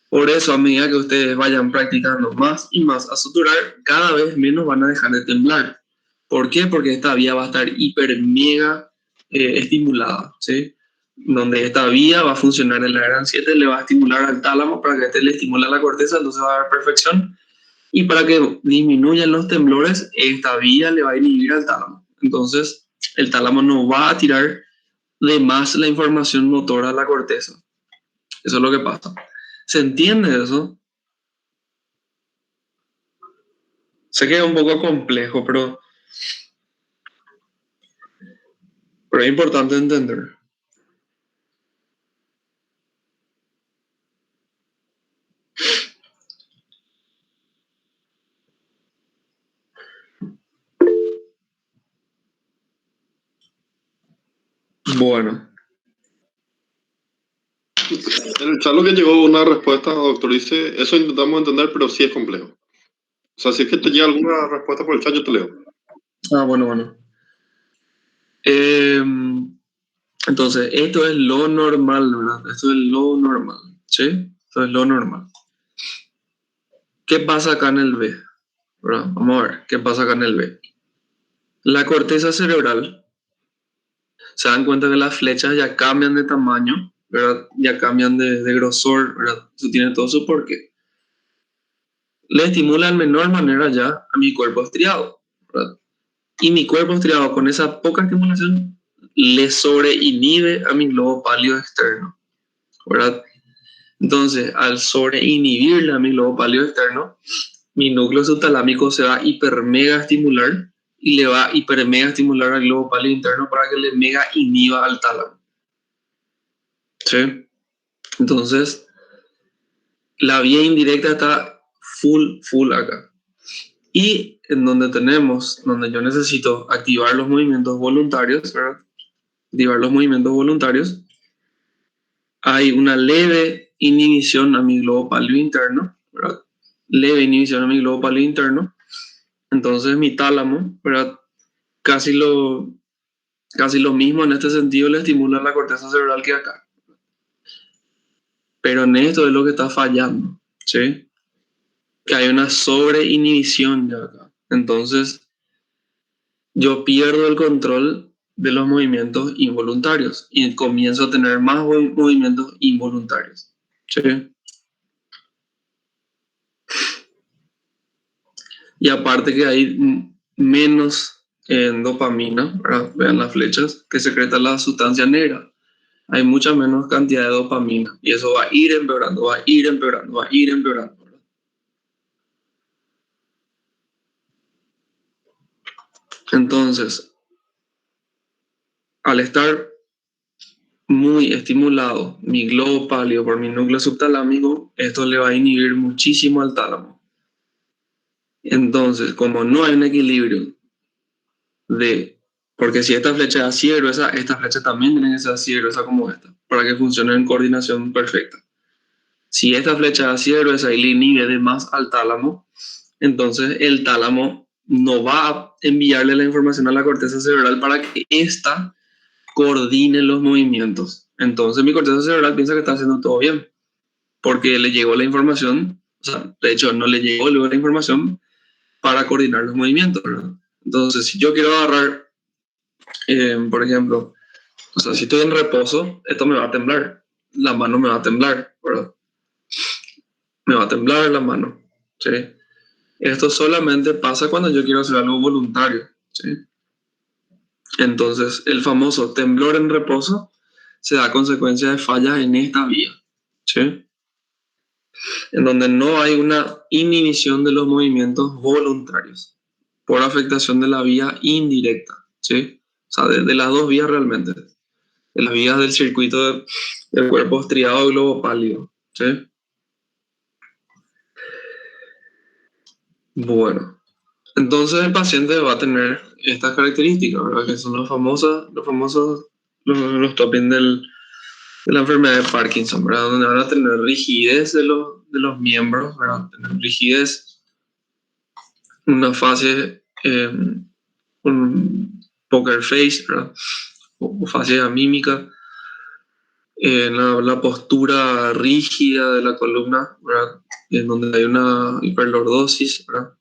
Por eso, a medida que ustedes vayan practicando más y más a suturar, cada vez menos van a dejar de temblar. ¿Por qué? Porque esta vía va a estar hiper mega estimulada, ¿sí? Donde esta vía va a funcionar en la gran 7, le va a estimular al tálamo para que este le estimule a la corteza, entonces va a haber perfección. Y para que disminuyan los temblores, esta vía le va a inhibir al tálamo. Entonces, el tálamo no va a tirar de más la información motora a la corteza. Eso es lo que pasa. ¿Se entiende eso? Sé que es un poco complejo, pero es importante entender. Bueno. En el chat lo que llegó una respuesta, doctor, dice, eso intentamos entender, pero sí es complejo. O sea, si es que te llega alguna respuesta por el chat, yo te leo. Bueno. Entonces, esto es lo normal, ¿verdad? Esto es lo normal, ¿sí? Esto es lo normal. ¿Qué pasa acá en el B? ¿Verdad? Vamos a ver, ¿qué pasa acá en el B? La corteza cerebral, se dan cuenta que las flechas ya cambian de tamaño, ¿verdad? Ya cambian de grosor, ¿verdad? Eso tiene todo su porqué. Le estimula en menor manera ya a mi cuerpo estriado, ¿verdad? Y mi cuerpo estriado, con esa poca estimulación, le sobreinhibe a mi globo pálido externo, ¿verdad? Entonces, al sobreinhibirle a mi globo pálido externo, mi núcleo subtalámico se va a hiper mega estimular y le va a hiper mega estimular al globo pálido interno para que le mega inhiba al tálamo. ¿Sí? Entonces, la vía indirecta está full acá. Y en donde yo necesito activar los movimientos voluntarios, ¿verdad? Activar los movimientos voluntarios, hay una leve inhibición a mi globo pálido interno, ¿verdad? leve inhibición en mi globo pálido interno. Entonces mi tálamo, ¿verdad? Casi lo mismo en este sentido le estimula la corteza cerebral que acá. Pero en esto es lo que está fallando, ¿sí? Que hay una sobreinhibición de acá. Entonces yo pierdo el control de los movimientos involuntarios y comienzo a tener más movimientos involuntarios, ¿sí? Y aparte que hay menos dopamina, ¿verdad? Vean las flechas, que secreta la sustancia negra. Hay mucha menos cantidad de dopamina y eso va a ir empeorando, va a ir empeorando, va a ir empeorando, ¿verdad? Entonces, al estar muy estimulado mi globo pálido por mi núcleo subtalámico, esto le va a inhibir muchísimo al tálamo. Entonces, como no hay un equilibrio porque si esta flecha es así de gruesa, esta flecha también tiene que ser así de gruesa como esta, para que funcione en coordinación perfecta. Si esta flecha es así de gruesa y le inhibe de más al tálamo, entonces el tálamo no va a enviarle la información a la corteza cerebral para que ésta coordine los movimientos. Entonces mi corteza cerebral piensa que está haciendo todo bien, porque le llegó la información, o sea, de hecho no le llegó luego la información para coordinar los movimientos, ¿verdad? Entonces, si yo quiero agarrar, por ejemplo, o sea, si estoy en reposo, esto me va a temblar, la mano me va a temblar, ¿verdad? Me va a temblar la mano, ¿sí? Esto solamente pasa cuando yo quiero hacer algo voluntario, ¿sí? Entonces, el famoso temblor en reposo se da a consecuencia de fallas en esta vía, ¿sí? En donde no hay una inhibición de los movimientos voluntarios por afectación de la vía indirecta, ¿sí? O sea, de las dos vías realmente, de las vías del circuito del cuerpo estriado y globo pálido, ¿sí? Bueno, entonces el paciente va a tener estas características, ¿verdad? Que son los toppings de la enfermedad de Parkinson, ¿verdad? Donde van a tener rigidez de los miembros, ¿verdad? Tener rigidez, una fase, un poker face, ¿verdad? O fase amímica, la postura rígida de la columna, ¿verdad? En donde hay una hiperlordosis, ¿verdad?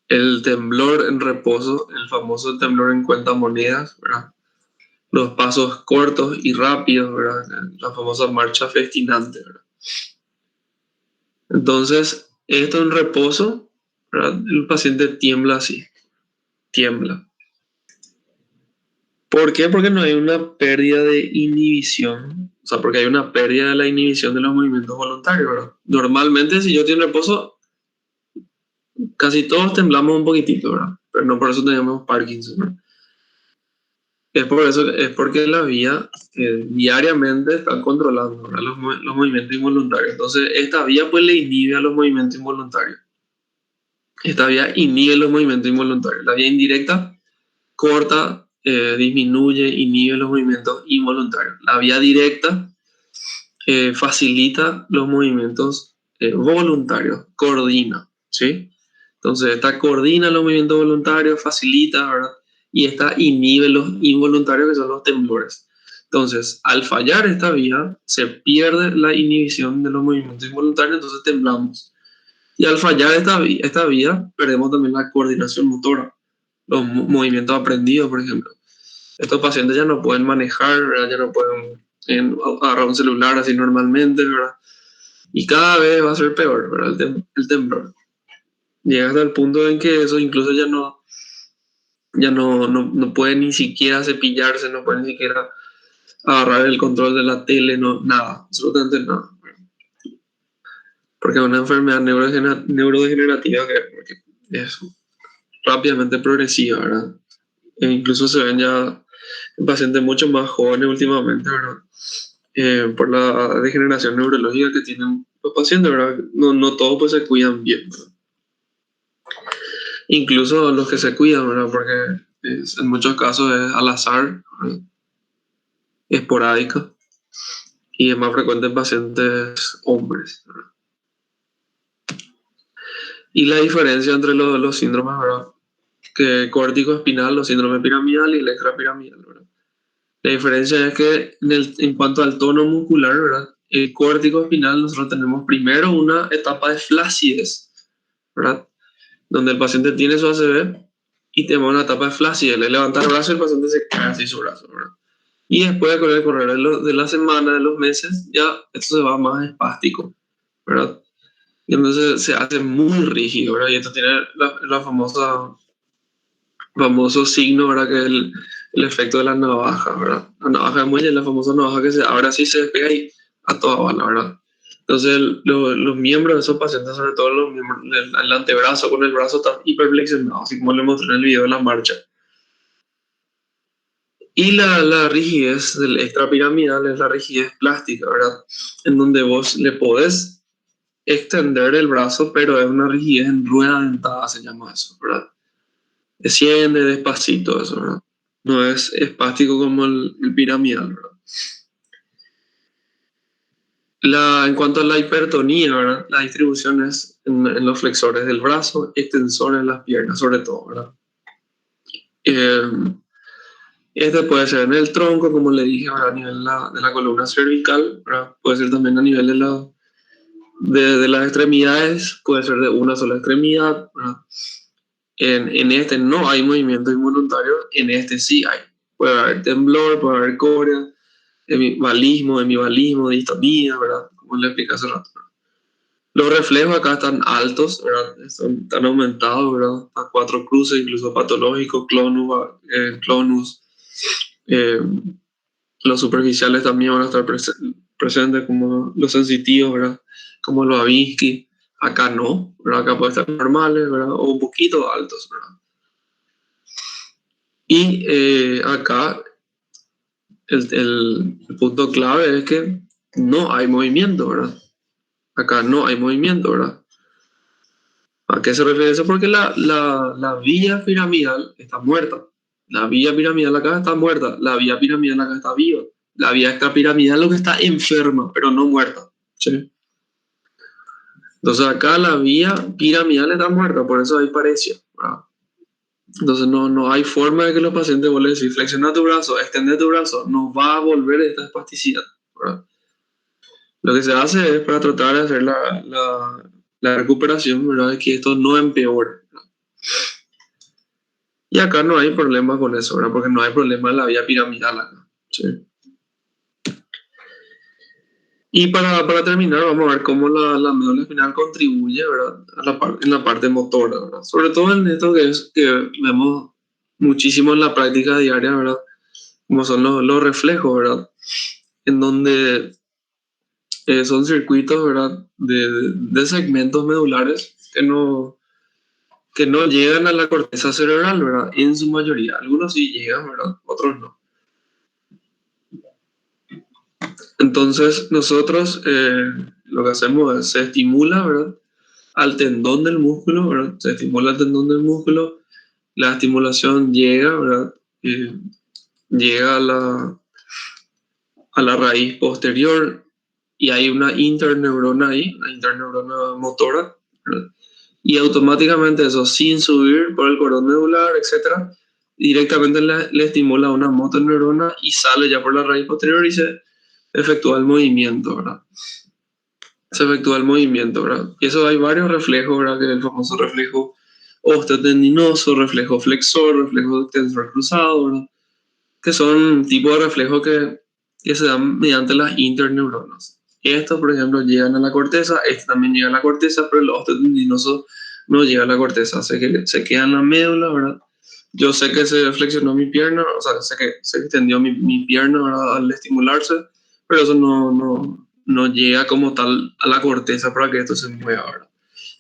El temblor en reposo, el famoso temblor en cuentamonedas, ¿verdad? Los pasos cortos y rápidos, ¿verdad? La famosa marcha festinante, ¿verdad? Entonces, esto en reposo, ¿verdad? El paciente tiembla así, tiembla. ¿Por qué? Porque no hay una pérdida de inhibición, o sea, porque hay una pérdida de la inhibición de los movimientos voluntarios, ¿verdad? Normalmente, si yo estoy en reposo, casi todos temblamos un poquitito, ¿verdad? Pero no por eso tenemos Parkinson, ¿verdad? Es por eso, es porque la vía diariamente está controlando, ¿verdad? Los movimientos involuntarios. Entonces, esta vía pues le inhibe a los movimientos involuntarios. Esta vía inhibe los movimientos involuntarios. La vía indirecta corta, disminuye, inhibe los movimientos involuntarios. La vía directa facilita los movimientos voluntarios, coordina, ¿sí? Entonces, esta coordina los movimientos voluntarios, facilita, ¿verdad? Y esta inhibe los involuntarios, que son los temblores. Entonces, al fallar esta vía, se pierde la inhibición de los movimientos involuntarios, entonces temblamos. Y al fallar esta vía, perdemos también la coordinación motora, los movimientos aprendidos, por ejemplo. Estos pacientes ya no pueden manejar, ¿verdad? Ya no pueden agarrar un celular así normalmente, ¿verdad? Y cada vez va a ser peor, ¿verdad? El temblor. Llega hasta el punto en que eso incluso no puede ni siquiera cepillarse, no puede ni siquiera agarrar el control de la tele, no, nada, absolutamente nada. Porque es una enfermedad neurodegenerativa que es rápidamente progresiva, ¿verdad? E incluso se ven ya en pacientes mucho más jóvenes últimamente, ¿verdad? Por la degeneración neurológica que tienen los pacientes, ¿verdad? No todos pues se cuidan bien, ¿verdad? Incluso los que se cuidan, ¿verdad? Porque en muchos casos es al azar, ¿verdad? Esporádica y es más frecuente en pacientes hombres, ¿verdad? Y la diferencia entre los síndromes, ¿verdad? Que córtico espinal, los síndromes piramidal y el extrapiramidal, ¿verdad? La diferencia es que en cuanto al tono muscular, ¿verdad? El córtico espinal nosotros tenemos primero una etapa de flacidez, ¿verdad? Donde el paciente tiene su ACV y tenemos una etapa de flacidez. Le levanta el brazo y el paciente se cae así su brazo, ¿verdad? Y después con el correr de la semana, de los meses, ya esto se va más espástico, ¿verdad? Y entonces se hace muy rígido, ¿verdad? Y esto tiene la famoso signo, ¿verdad? Que es el efecto de la navaja, ¿verdad? La navaja de muelle es la famosa navaja que ahora sí se despega y a toda bala, ¿verdad? Entonces los miembros de esos pacientes, sobre todo los miembros, el antebrazo con el brazo tan hiperflexionado, así como le mostré en el video de la marcha. Y la rigidez del extrapiramidal es la rigidez plástica, ¿verdad? En donde vos le podés extender el brazo, pero es una rigidez en rueda dentada, se llama eso, ¿verdad? Desciende despacito eso, ¿verdad? No es espástico como el piramidal, ¿verdad? En cuanto a la hipertonía, ¿verdad? La distribución es en los flexores del brazo, extensores en las piernas, sobre todo, ¿verdad? Eh, Este puede ser en el tronco, como le dije, ¿verdad? A nivel de la columna cervical, ¿verdad? Puede ser también a nivel de las extremidades, puede ser de una sola extremidad, ¿verdad? En este no hay movimiento involuntario, en este sí hay. Puede haber temblor, puede haber corea, hemivalismo, distonía, ¿verdad? Como le expliqué hace rato. Los reflejos acá están altos, ¿verdad? Están aumentados, ¿verdad? A 4 cruces, incluso patológicos, clonus. Eh, los superficiales también van a estar presentes, como los sensitivos, ¿verdad? Como los Babinski. Acá no, ¿verdad? Acá pueden estar normales, ¿verdad? O un poquito altos, ¿verdad? Y acá el punto clave es que no hay movimiento, ¿verdad? Acá no hay movimiento, ¿verdad? ¿A qué se refiere eso? Porque la vía piramidal está muerta. La vía piramidal acá está muerta. La vía piramidal acá está viva. La vía extrapiramidal es lo que está enferma, pero no muerta. ¿Sí? Entonces acá la vía piramidal está muerta, por eso hay paresia, ¿verdad? Entonces no hay forma de que los pacientes vuelvan a decir, flexiona tu brazo, extende tu brazo, no va a volver esta espasticidad, ¿verdad? Lo que se hace es para tratar de hacer la recuperación, ¿verdad? De que esto no empeore, ¿verdad? Y acá no hay problema con eso, ¿verdad? Porque no hay problema en la vía piramidal acá, ¿sí? Y para terminar, vamos a ver cómo la médula espinal contribuye, ¿verdad? En la parte motora, ¿verdad? Sobre todo en esto que vemos muchísimo en la práctica diaria, ¿verdad? Como son los reflejos, ¿verdad? En donde son circuitos, ¿verdad? De segmentos medulares que no llegan a la corteza cerebral, ¿verdad? En su mayoría. Algunos sí llegan, ¿verdad? Otros no. Entonces, nosotros lo que hacemos es se estimula, ¿verdad? Al tendón del músculo, ¿verdad? Se estimula el tendón del músculo, la estimulación llega, ¿verdad? Llega a la raíz posterior y hay una interneurona ahí, una interneurona motora, ¿verdad? Y automáticamente eso, sin subir por el cordón medular, etcétera, directamente le estimula una motoneurona y sale ya por la raíz posterior y se efectúa el movimiento, ¿verdad? Se efectúa el movimiento, ¿verdad? Y eso hay varios reflejos, ¿verdad? Que es el famoso reflejo osteotendinoso, reflejo flexor, reflejo extensor cruzado, ¿verdad? Que son tipos de reflejos que se dan mediante las interneuronas. Estos, por ejemplo, llegan a la corteza, este también llega a la corteza, pero el osteotendinoso no llega a la corteza, se queda en la médula, ¿verdad? Yo sé que se flexionó mi pierna, o sea, sé que se extendió mi pierna, ¿verdad? Al estimularse, pero eso no llega como tal a la corteza para que esto se mueva, ¿verdad?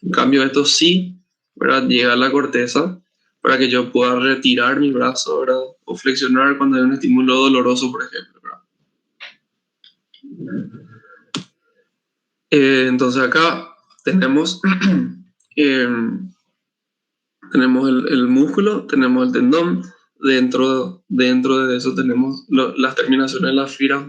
En cambio, esto sí, ¿verdad? Llega a la corteza para que yo pueda retirar mi brazo, ¿verdad? O flexionar cuando hay un estímulo doloroso, por ejemplo, ¿verdad? Entonces acá tenemos, eh, tenemos el músculo, tenemos el tendón, dentro de eso tenemos las terminaciones de las fibras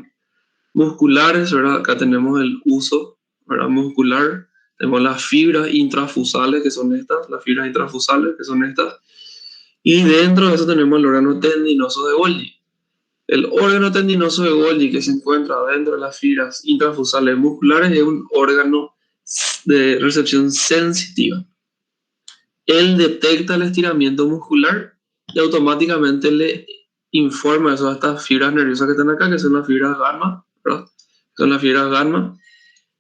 musculares, ¿verdad? Acá tenemos el uso, ¿verdad? Muscular, Tenemos las fibras intrafusales, que son estas, y dentro de eso tenemos el órgano tendinoso de Golgi. El órgano tendinoso de Golgi, que se encuentra dentro de las fibras intrafusales musculares, es un órgano de recepción sensitiva. Él detecta el estiramiento muscular y automáticamente le informa eso a estas fibras nerviosas que están acá, que son las fibras gamma, ¿verdad? Son las fibras gamma,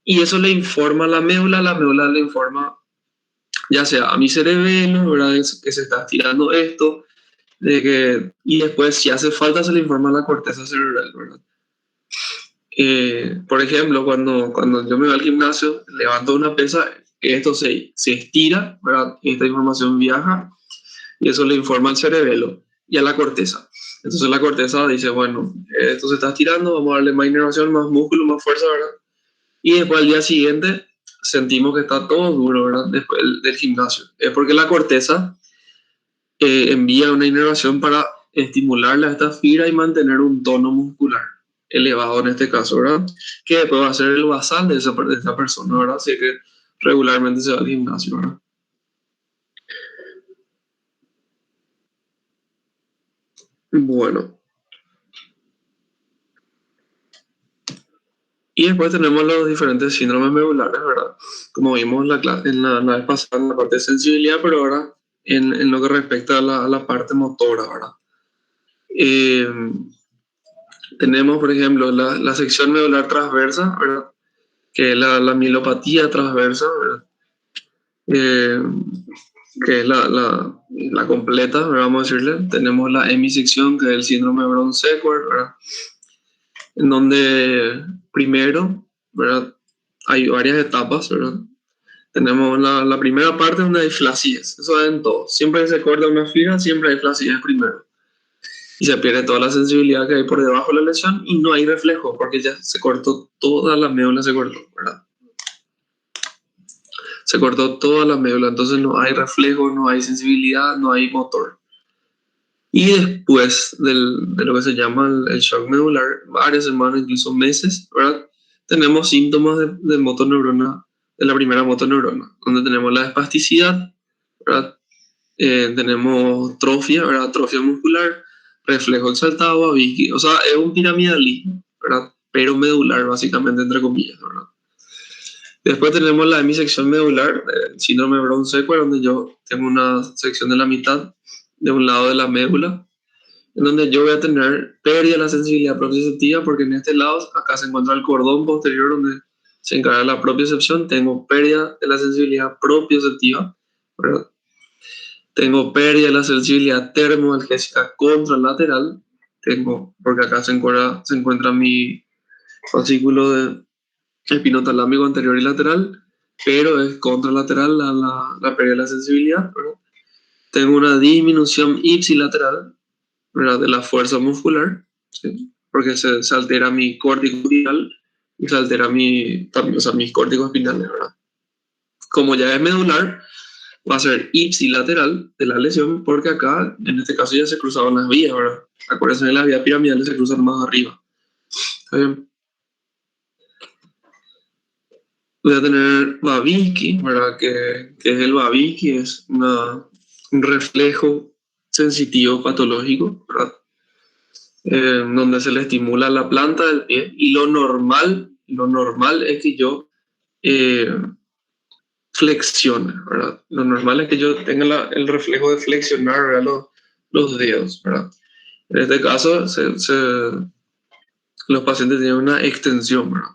y eso le informa a la médula le informa ya sea a mi cerebelo, ¿verdad? Que se está estirando esto, y después si hace falta se le informa a la corteza cerebral, ¿verdad? Por ejemplo, cuando yo me voy al gimnasio, levanto una pesa, esto se estira, ¿verdad? Esta información viaja y eso le informa al cerebelo y a la corteza. Entonces la corteza dice, bueno, esto se está estirando, vamos a darle más inervación, más músculo, más fuerza, ¿verdad? Y después al día siguiente sentimos que está todo duro, ¿verdad? Después del gimnasio. Es porque la corteza envía una inervación para estimularle a esta fibra y mantener un tono muscular elevado en este caso, ¿verdad? Que después va a ser el basal de esa persona, ¿verdad? Así que regularmente se va al gimnasio, ¿verdad? Bueno. Y después tenemos los diferentes síndromes medulares, ¿verdad? Como vimos en la vez pasada en la parte de sensibilidad, pero ahora en lo que respecta a la parte motora, ¿verdad? Eh, Tenemos, por ejemplo, la sección medular transversa, ¿verdad? Que es la mielopatía transversa, ¿verdad? Eh, que es la completa, ¿verdad? Vamos a decirle. Tenemos la hemisección, que es el síndrome de Brown-Sequard, ¿verdad? En donde primero, ¿verdad? Hay varias etapas, ¿verdad? Tenemos la primera parte donde hay flacidez, eso es en todo. Siempre que se corta una fibra, siempre hay flacidez primero. Y se pierde toda la sensibilidad que hay por debajo de la lesión y no hay reflejo porque ya se cortó toda la médula, se cortó, ¿verdad? Se cortó toda la médula, entonces no hay reflejo, no hay sensibilidad, no hay motor. Y después de lo que se llama el shock medular, varias semanas, incluso meses, ¿verdad? Tenemos síntomas de motoneurona, de la primera motoneurona, donde tenemos la espasticidad, ¿verdad? Tenemos trofia, ¿verdad? Atrofia muscular, reflejo exaltado, o sea, es un piramidalismo, ¿verdad? Pero medular, básicamente, entre comillas, ¿verdad? Después tenemos la hemisección medular, el síndrome de Brown-Sequard, donde yo tengo una sección de la mitad de un lado de la médula, en donde yo voy a tener pérdida de la sensibilidad proprioceptiva, porque en este lado, acá se encuentra el cordón posterior, donde se encarga la propiocepción, tengo pérdida de la sensibilidad propioceptiva, ¿verdad? Tengo pérdida de la sensibilidad termoalgésica contralateral, porque acá se encuentra mi fascículo de espinotalámico anterior y lateral, pero es contralateral la pérdida de la sensibilidad, ¿verdad? Tengo una disminución ipsilateral, ¿verdad? De la fuerza muscular, ¿sí? Porque se altera mi córtico espinal y se altera también, o sea, mis córticos espinales, ¿verdad? Como ya es medular, va a ser ipsilateral de la lesión, porque acá, en este caso, ya se cruzaban las vías, ¿verdad? Acuérdense que las vías piramidales se cruzan más arriba. ¿Está bien? Voy a tener Babinski, ¿verdad? Que es el Babinski, es un reflejo sensitivo patológico, ¿verdad? Donde se le estimula la planta del pie y lo normal es que yo eh, flexione, ¿verdad? Lo normal es que yo tenga el reflejo de flexionar, ¿verdad? Los dedos, ¿verdad? En este caso, los pacientes tienen una extensión, ¿verdad?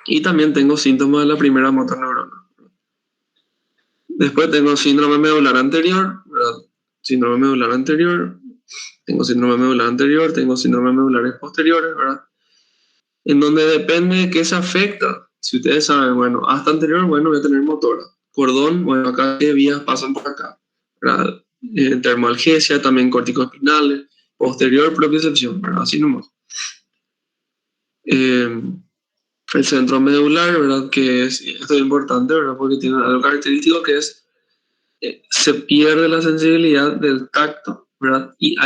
Y también tengo síntomas de la primera motoneurona. Después tengo síndrome medular anterior, ¿verdad? Síndrome medular anterior, tengo síndrome medular anterior, tengo síndrome medulares posteriores, ¿verdad? En donde depende de qué se afecta. Si ustedes saben, bueno, hasta anterior, bueno, voy a tener motora. Cordón, bueno, acá qué vías pasan por acá, ¿verdad? Termoalgesia, también corticoespinales, posterior propiocepción, ¿verdad? Así nomás. El centro medular, ¿verdad? Que esto es importante, ¿verdad? Porque tiene algo característico que es se pierde la sensibilidad del tacto, ¿verdad? Y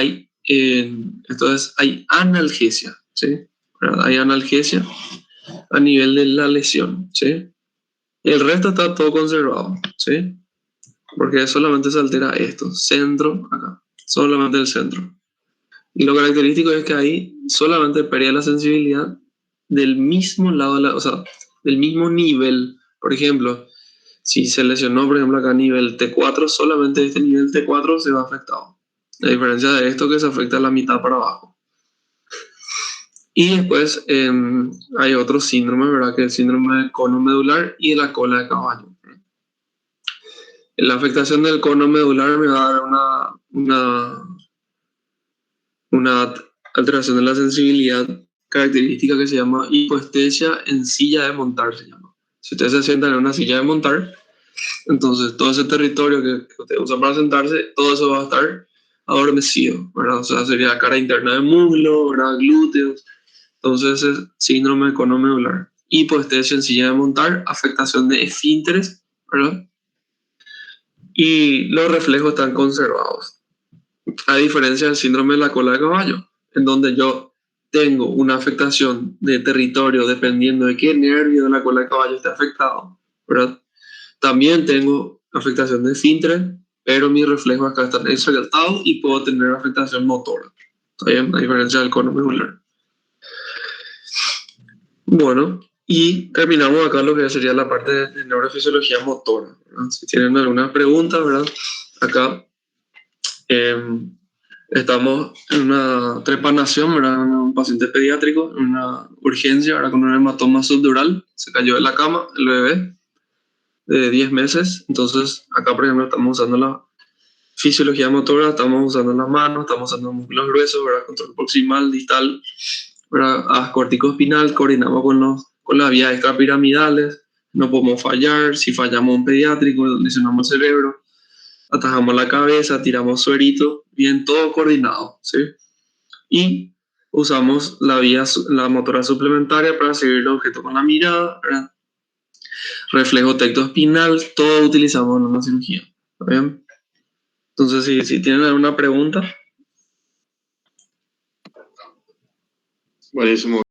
entonces hay analgesia, ¿sí? ¿Verdad? Hay analgesia. a nivel de la lesión, ¿sí? El resto está todo conservado, ¿sí? Porque solamente se altera esto, centro, acá, solamente el centro. Y lo característico es que ahí solamente pierde la sensibilidad del mismo lado, o sea, del mismo nivel. Por ejemplo, si se lesionó, por ejemplo, acá a nivel T4, solamente este nivel T4 se va afectado. A diferencia de esto que se afecta a la mitad para abajo. Y después hay otro síndrome, ¿verdad? Que es el síndrome del cono medular y de la cola de caballo. La afectación del cono medular me va a dar una alteración de la sensibilidad característica que se llama hipoestesia en silla de montar, se llama. Si ustedes se sientan en una silla de montar, entonces todo ese territorio que ustedes usan para sentarse, todo eso va a estar adormecido, ¿verdad? O sea, sería cara interna de muslo, ¿verdad? Glúteos. Entonces es síndrome de cono medular. Hipoestesia en silla de montar, afectación de esfínteres, ¿verdad? Y los reflejos están conservados. A diferencia del síndrome de la cola de caballo, en donde yo tengo una afectación de territorio dependiendo de qué nervio de la cola de caballo esté afectado, ¿verdad? También tengo afectación de esfínteres, pero mis reflejos acá están exaltados y puedo tener afectación motora. ¿Está bien? A diferencia del cono medular. Bueno, y terminamos acá lo que sería la parte de neurofisiología motora, ¿verdad? Si tienen alguna pregunta, ¿verdad? Acá estamos en una trepanación, ¿verdad? Un paciente pediátrico, en una urgencia, ¿verdad? Con un hematoma subdural. Se cayó de la cama el bebé de 10 meses. Entonces, acá, por ejemplo, estamos usando la fisiología motora, estamos usando las manos, estamos usando músculos gruesos, ¿verdad? Control proximal, distal, ¿verdad? Haz corticoespinal, coordinamos con las vías extrapiramidales. No podemos fallar. Si fallamos un pediátrico, lesionamos el cerebro. Atajamos la cabeza, tiramos suerito, bien, todo coordinado, ¿sí? Y usamos la motora suplementaria para seguir el objeto con la mirada, ¿verdad? Reflejo tectoespinal, todo utilizamos en una cirugía, ¿está bien? Entonces, si tienen alguna pregunta. Buenísimo.